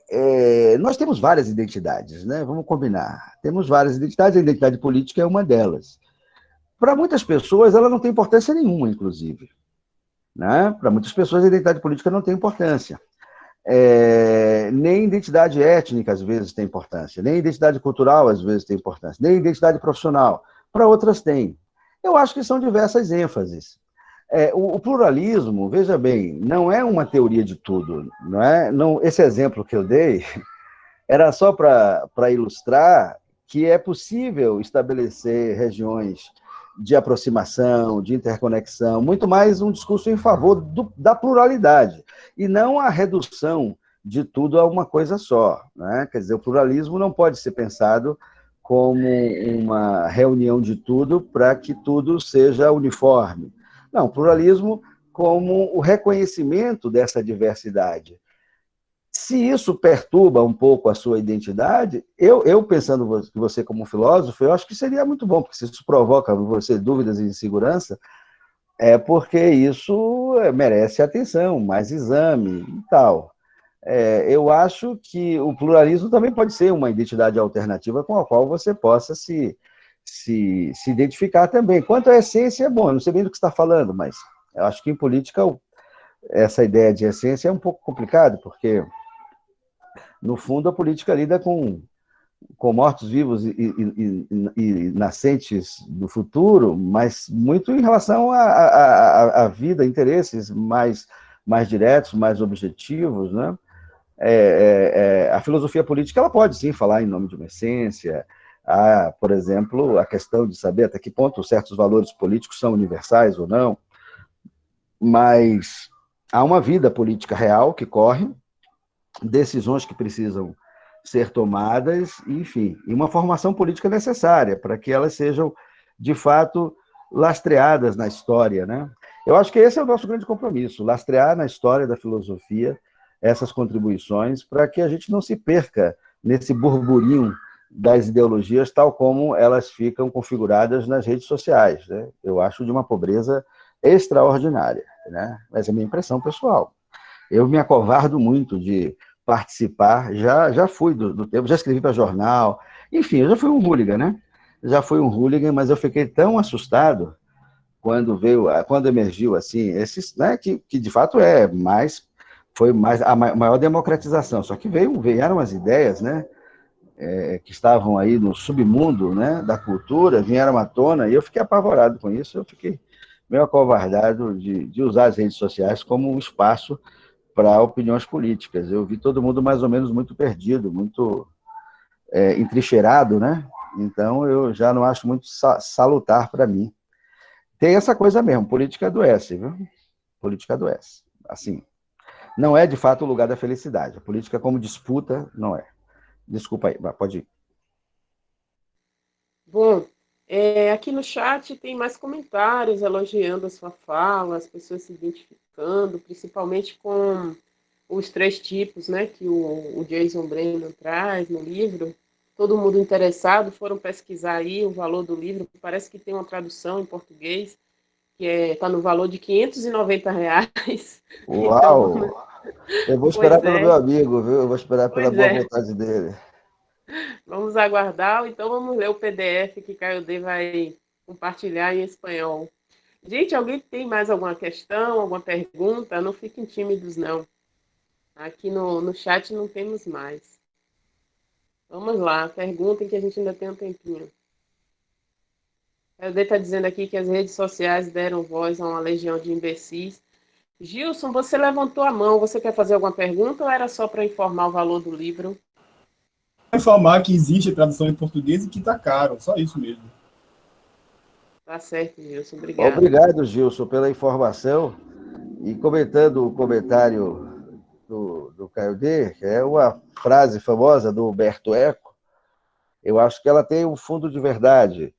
nós temos várias identidades, né? Vamos combinar. Temos várias identidades, a identidade política é uma delas. Para muitas pessoas, ela não tem importância nenhuma, inclusive. Né? Para muitas pessoas, a identidade política não tem importância. Nem identidade étnica, às vezes, tem importância. Nem identidade cultural, às vezes, tem importância. Nem identidade profissional. Para outras, tem. Eu acho que são diversas ênfases. O pluralismo, veja bem, não é uma teoria de tudo. Não é? Não, esse exemplo que eu dei era só para ilustrar que é possível estabelecer regiões de aproximação, de interconexão, muito mais um discurso em favor da pluralidade, e não a redução de tudo a uma coisa só. Né? Quer dizer, o pluralismo não pode ser pensado como uma reunião de tudo para que tudo seja uniforme. Não, pluralismo como o reconhecimento dessa diversidade. Se isso perturba um pouco a sua identidade, eu pensando que você como filósofo, eu acho que seria muito bom, porque se isso provoca em você dúvidas e insegurança, é porque isso merece atenção, mais exame e tal. Eu acho que o pluralismo também pode ser uma identidade alternativa com a qual você possa se identificar também. Quanto à essência, bom, eu não sei bem do que você está falando, mas eu acho que em política essa ideia de essência é um pouco complicado, porque no fundo, a política lida com mortos-vivos e nascentes do futuro, mas muito em relação à vida, interesses mais diretos, mais objetivos. Né? A filosofia política ela pode, sim, falar em nome de uma essência, Há, por exemplo, a questão de saber até que ponto certos valores políticos são universais ou não, mas há uma vida política real que corre, decisões que precisam ser tomadas, enfim, e uma formação política necessária para que elas sejam, de fato, lastreadas na história, né? Eu acho que esse é o nosso grande compromisso, lastrear na história da filosofia essas contribuições para que a gente não se perca nesse burburinho das ideologias tal como elas ficam configuradas nas redes sociais, né? Eu acho de uma pobreza extraordinária, né? Mas é a minha impressão pessoal. Eu me acovardo muito de participar, já fui do tempo, já escrevi para jornal, enfim, eu já fui um hooligan, né? Já fui um hooligan, mas eu fiquei tão assustado quando emergiu assim, esses, né, que de fato foi mais a maior democratização, só que vieram as ideias, né, que estavam aí no submundo, né, da cultura, vieram à tona, e eu fiquei apavorado com isso, eu fiquei meio acovardado de usar as redes sociais como um espaço para opiniões políticas. Eu vi todo mundo mais ou menos muito perdido, muito entrincheirado, né? Então eu já não acho muito salutar para mim. Tem essa coisa mesmo, política adoece, viu? Política adoece. Assim, não é de fato o lugar da felicidade. A política como disputa, não é. Desculpa aí, pode ir. Bom, aqui no chat tem mais comentários elogiando a sua fala, as pessoas se identificando, principalmente com os três tipos, né, que o Jason Brennan traz no livro. Todo mundo interessado foram pesquisar aí o valor do livro, parece que tem uma tradução em português, que está no valor de R$ 590. Então, Uau! Eu vou pois esperar pelo meu é, amigo, viu? Eu vou esperar pela pois boa é. vontade dele. Vamos aguardar, então vamos ler o PDF que Caio D vai compartilhar em espanhol. Gente, alguém tem mais alguma questão, alguma pergunta? Não fiquem tímidos, não. Aqui no chat não temos mais. Vamos lá, perguntem que a gente ainda tem um tempinho. Caio D está dizendo aqui que as redes sociais deram voz a uma legião de imbecis. Gilson, você levantou a mão. Você quer fazer alguma pergunta ou era só para informar o valor do livro? Informar que existe a tradução em português e que está caro, só isso mesmo. Tá certo, Gilson. Obrigado. Obrigado, Gilson, pela informação. E comentando o comentário do Caio D, que é uma frase famosa do Humberto Eco, eu acho que ela tem um fundo de verdade.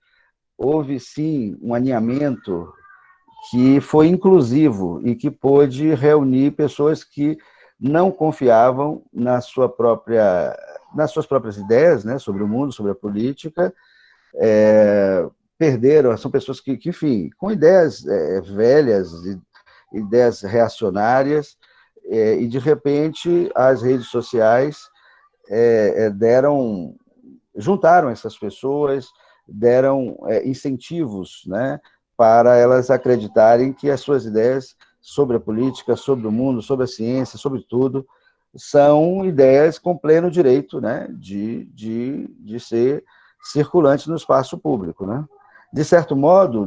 Houve, sim, um alinhamento que foi inclusivo e que pôde reunir pessoas que não confiavam nas suas próprias ideias, né, sobre o mundo, sobre a política, perderam, são pessoas que, enfim, com ideias velhas, ideias reacionárias, e, de repente, as redes sociais juntaram essas pessoas, deram incentivos, né, para elas acreditarem que as suas ideias sobre a política, sobre o mundo, sobre a ciência, sobre tudo, são ideias com pleno direito, né, de ser circulantes no espaço público, né? De certo modo,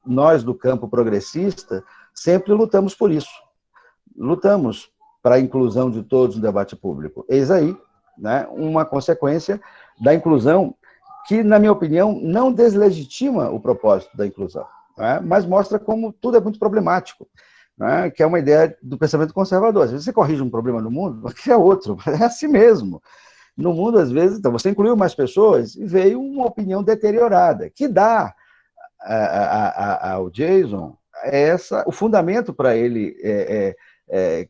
nós do campo progressista sempre lutamos por isso. Lutamos para a inclusão de todos no debate público. Eis aí, né, uma consequência da inclusão que, na minha opinião, não deslegitima o propósito da inclusão, né, mas mostra como tudo é muito problemático, né, que é uma ideia do pensamento conservador. Às vezes você corrige um problema no mundo, aqui é outro, é assim mesmo. No mundo, às vezes, então, você incluiu mais pessoas e veio uma opinião deteriorada, que dá ao Jason o fundamento para ele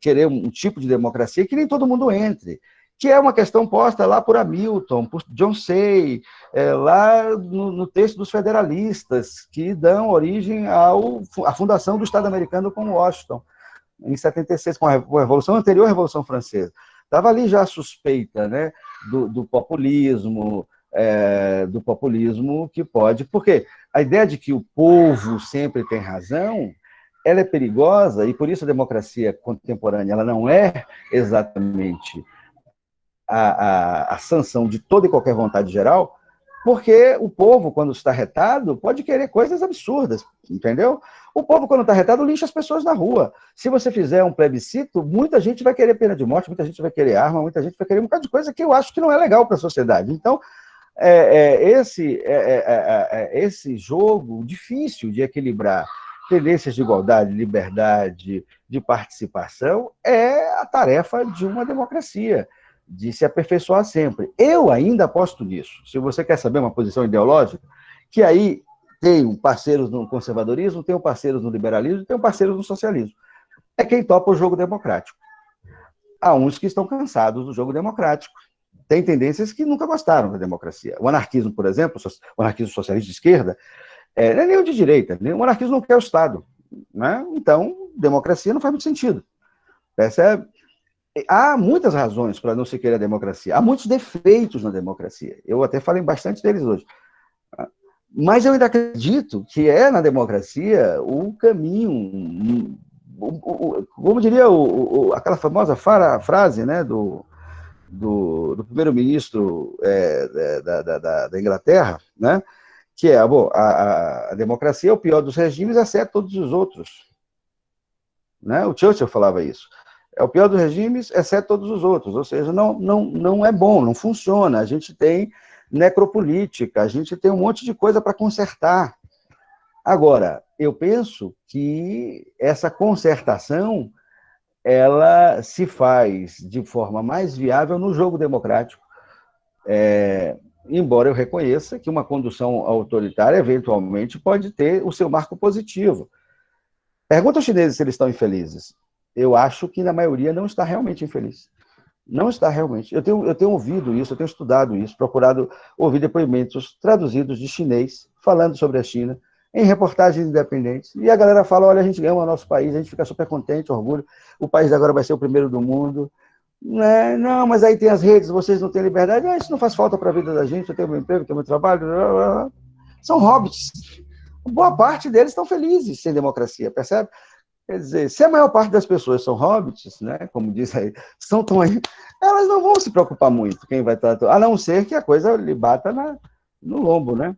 querer um tipo de democracia que nem todo mundo entre, que é uma questão posta lá por Hamilton, por John Say, lá no texto dos federalistas, que dão origem à fundação do Estado americano com Washington, em 76, com a Revolução anterior à Revolução Francesa. Estava ali já a suspeita, né, do populismo que pode... Porque a ideia de que o povo sempre tem razão, ela é perigosa, e por isso a democracia contemporânea ela não é exatamente a sanção de toda e qualquer vontade geral, porque o povo, quando está retado, pode querer coisas absurdas, entendeu? O povo, quando está retado, lincha as pessoas na rua. Se você fizer um plebiscito, muita gente vai querer pena de morte, muita gente vai querer arma, muita gente vai querer um bocado de coisa que eu acho que não é legal para a sociedade. Então, esse jogo difícil de equilibrar tendências de igualdade, liberdade, de participação, é a tarefa de uma democracia, de se aperfeiçoar sempre. Eu ainda aposto nisso. Se você quer saber uma posição ideológica, que aí tem parceiros no conservadorismo, tem parceiros no liberalismo, tem parceiros no socialismo. É quem topa o jogo democrático. Há uns que estão cansados do jogo democrático. Tem tendências que nunca gostaram da democracia. O anarquismo, por exemplo, o anarquismo socialista de esquerda, não é nem o de direita. O anarquismo não quer o Estado. Né? Então, democracia não faz muito sentido. Percebe? Há muitas razões para não se querer a democracia. Há muitos defeitos na democracia. Eu até falei bastante deles hoje. Mas eu ainda acredito que é na democracia o caminho, como diria aquela famosa frase, né, do primeiro-ministro da Inglaterra, né, que é, a democracia é o pior dos regimes, exceto todos os outros. Né? O Churchill falava isso. É o pior dos regimes, exceto todos os outros. Ou seja, não é bom, não funciona. A gente tem necropolítica, a gente tem um monte de coisa para consertar. Agora, eu penso que essa consertação ela se faz de forma mais viável no jogo democrático, embora eu reconheça que uma condução autoritária, eventualmente, pode ter o seu marco positivo. Pergunta aos chineses se eles estão infelizes. Eu acho que, na maioria, não está realmente infeliz. Não está realmente. Eu tenho ouvido isso, eu tenho estudado isso, procurado ouvir depoimentos traduzidos de chinês, falando sobre a China, em reportagens independentes, e a galera fala, olha, a gente ama o nosso país, a gente fica super contente, orgulho, o país agora vai ser o primeiro do mundo. Não, mas aí tem as redes, vocês não têm liberdade, isso não faz falta para a vida da gente, eu tenho meu emprego, eu tenho meu trabalho, blá, blá, blá. São hobbits. Boa parte deles estão felizes sem democracia, percebe? Quer dizer, se a maior parte das pessoas são hobbits, né, como diz aí, estão aí, elas não vão se preocupar muito, quem vai estar, a não ser que a coisa lhe bata no lombo, né?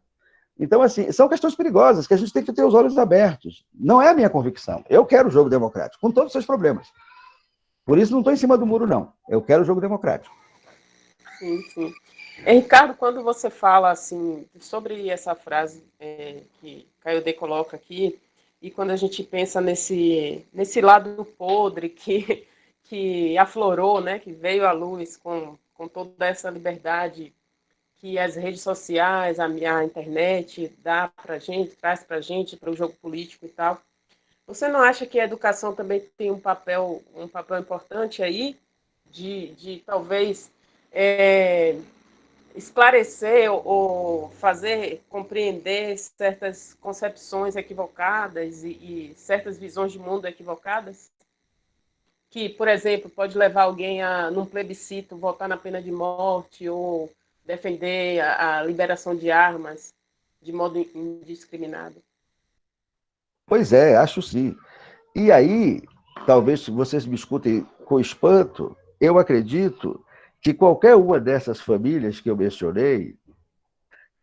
Então, assim, são questões perigosas que a gente tem que ter os olhos abertos. Não é a minha convicção. Eu quero o jogo democrático, com todos os seus problemas. Por isso não estou em cima do muro, não. Eu quero o jogo democrático. Sim, sim. Ricardo, quando você fala assim sobre essa frase que Caio D coloca aqui, e quando a gente pensa nesse lado podre que aflorou, né, que veio à luz com toda essa liberdade que as redes sociais, a internet dá para a gente, traz para a gente, para o jogo político e tal. Você não acha que a educação também tem um papel importante aí de talvez esclarecer ou fazer compreender certas concepções equivocadas e certas visões de mundo equivocadas? Que, por exemplo, pode levar alguém a, num plebiscito, votar na pena de morte ou defender a liberação de armas de modo indiscriminado. Pois é, acho sim. E aí, talvez vocês me escutem com espanto, eu acredito que qualquer uma dessas famílias que eu mencionei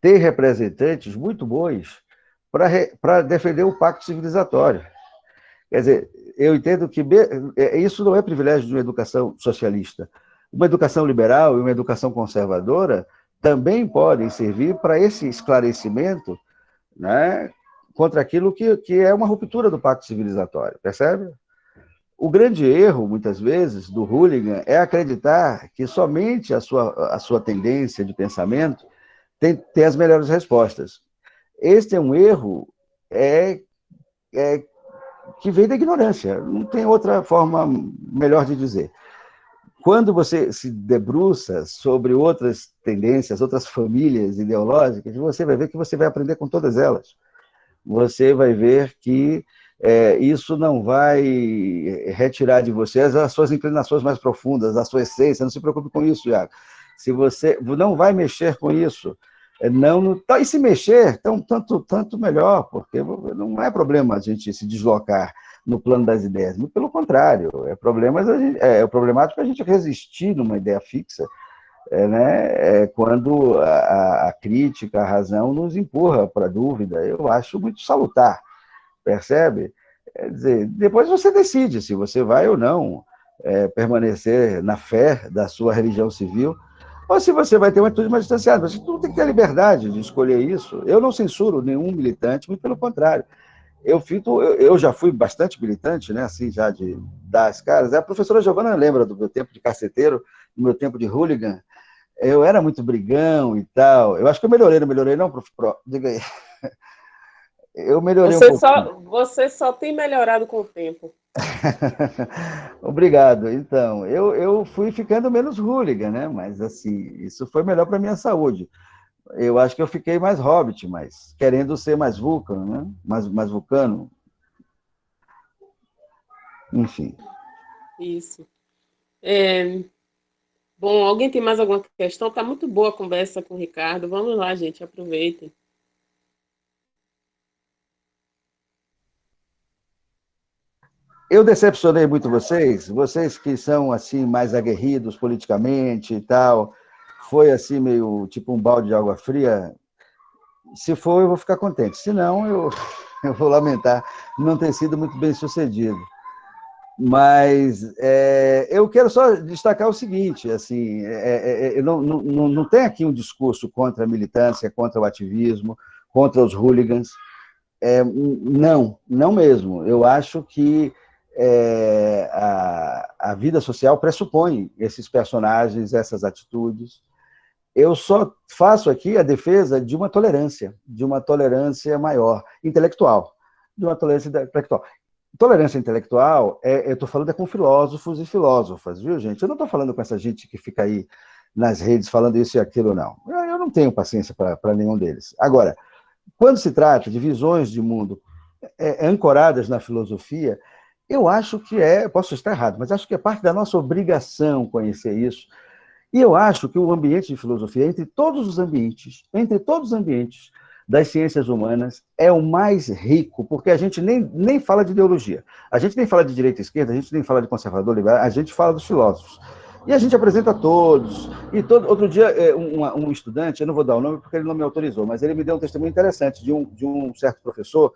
tem representantes muito bons para defender o pacto civilizatório. Quer dizer, eu entendo que isso não é privilégio de uma educação socialista. Uma educação liberal e uma educação conservadora também podem servir para esse esclarecimento, né, contra aquilo que é uma ruptura do pacto civilizatório, percebe? O grande erro, muitas vezes, do hooligan é acreditar que somente a sua tendência de pensamento tem as melhores respostas. Este é um erro que vem da ignorância, não tem outra forma melhor de dizer. Quando você se debruça sobre outras tendências, outras famílias ideológicas, você vai ver que você vai aprender com todas elas. Você vai ver que isso não vai retirar de você as suas inclinações mais profundas, a sua essência. Não se preocupe com isso, Iago. Se você não vai mexer com isso, e se mexer, então, tanto melhor, porque não é problema a gente se deslocar no plano das ideias, muito pelo contrário, é problemático a gente resistir numa ideia fixa, quando a crítica, a razão nos empurra para a dúvida. Eu acho muito salutar, percebe? Quer dizer, depois você decide se você vai ou não permanecer na fé da sua religião civil, ou se você vai ter uma atitude mais distanciada. Mas tu tem que ter a liberdade de escolher isso. Eu não censuro nenhum militante, muito pelo contrário. Eu já fui bastante militante, né, assim, já de dar as caras. A professora Giovana lembra do meu tempo de caceteiro, do meu tempo de hooligan. Eu era muito brigão e tal. Eu acho que eu melhorei, não melhorei, não, prof? Diga aí. Eu melhorei um pouquinho. Você só tem melhorado com o tempo. Obrigado. Então, eu fui ficando menos hooligan, né? Mas, assim, isso foi melhor para minha saúde. Eu acho que eu fiquei mais hobbit, mas querendo ser mais vulcano, né? Mais vulcano. Enfim. Isso. Bom, alguém tem mais alguma questão? Tá muito boa a conversa com o Ricardo. Vamos lá, gente, aproveitem. Eu decepcionei muito vocês que são assim mais aguerridos politicamente e tal. Foi assim meio tipo um balde de água fria. Se for, eu vou ficar contente. Se não, eu vou lamentar não ter sido muito bem sucedido. Mas eu quero só destacar o seguinte, assim, não tem aqui um discurso contra a militância, contra o ativismo, contra os hooligans. Não mesmo. Eu acho que a vida social pressupõe esses personagens, essas atitudes. Eu só faço aqui a defesa de uma tolerância maior, intelectual, de uma tolerância intelectual. Tolerância intelectual, eu estou falando com filósofos e filósofas, viu, gente? Eu não estou falando com essa gente que fica aí nas redes falando isso e aquilo, não. Eu não tenho paciência para nenhum deles. Agora, quando se trata de visões de mundo ancoradas na filosofia, eu acho que posso estar errado, mas acho que é parte da nossa obrigação conhecer isso. E eu acho que o ambiente de filosofia, entre todos os ambientes das ciências humanas, é o mais rico, porque a gente nem fala de ideologia, a gente nem fala de direita e esquerda, a gente nem fala de conservador, liberal, a gente fala dos filósofos. E a gente apresenta todos. Outro dia, um estudante, eu não vou dar o nome porque ele não me autorizou, mas ele me deu um testemunho interessante de um certo professor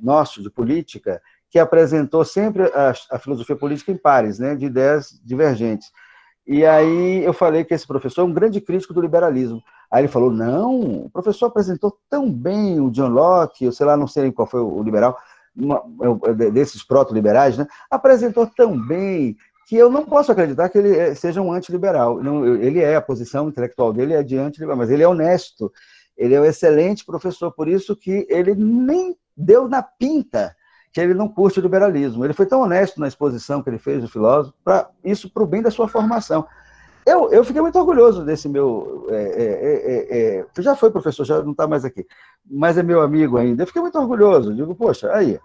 nosso, de política, que apresentou sempre a filosofia política em pares, né, de ideias divergentes. E aí eu falei que esse professor é um grande crítico do liberalismo. Aí ele falou, não, o professor apresentou tão bem o John Locke, eu sei lá, não sei qual foi o liberal, desses proto-liberais, né? Apresentou tão bem que eu não posso acreditar que ele seja um antiliberal. Ele a posição intelectual dele é de antiliberal, mas ele é honesto, ele é um excelente professor, por isso que ele nem deu na pinta que ele não curte o liberalismo. Ele foi tão honesto na exposição que ele fez do filósofo, isso para o bem da sua formação. Eu fiquei muito orgulhoso desse meu... já foi professor, já não está mais aqui, mas é meu amigo ainda. Eu fiquei muito orgulhoso. Digo, poxa, aí,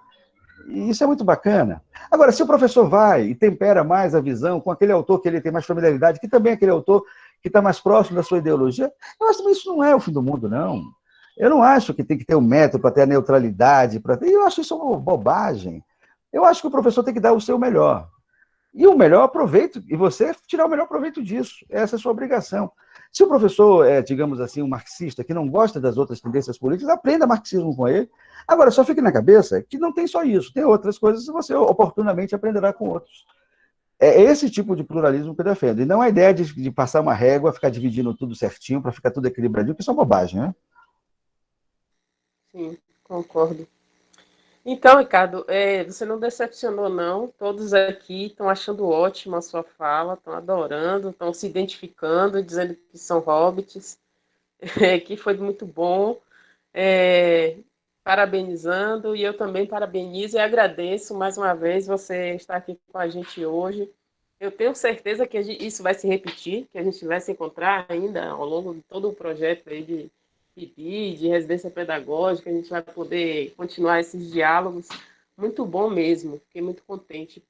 isso é muito bacana. Agora, se o professor vai e tempera mais a visão com aquele autor que ele tem mais familiaridade, que também é aquele autor que está mais próximo da sua ideologia, eu acho que isso não é o fim do mundo, não. Eu não acho que tem que ter um método para ter a neutralidade. Eu acho isso uma bobagem. Eu acho que o professor tem que dar o seu melhor. E o melhor proveito, e você tirar o melhor proveito disso. Essa é a sua obrigação. Se o professor é, digamos assim, um marxista que não gosta das outras tendências políticas, aprenda marxismo com ele. Agora, só fique na cabeça que não tem só isso, tem outras coisas que você oportunamente aprenderá com outros. É esse tipo de pluralismo que eu defendo. E não a ideia de passar uma régua, ficar dividindo tudo certinho, para ficar tudo equilibradinho, que isso é uma bobagem, né? Sim, concordo. Então, Ricardo, você não decepcionou, não. Todos aqui estão achando ótima a sua fala, estão adorando, estão se identificando, dizendo que são hobbits, que foi muito bom. Parabenizando, e eu também parabenizo e agradeço mais uma vez você estar aqui com a gente hoje. Eu tenho certeza que isso vai se repetir, que a gente vai se encontrar ainda ao longo de todo o projeto aí de PIB, de residência pedagógica, a gente vai poder continuar esses diálogos. Muito bom mesmo, fiquei muito contente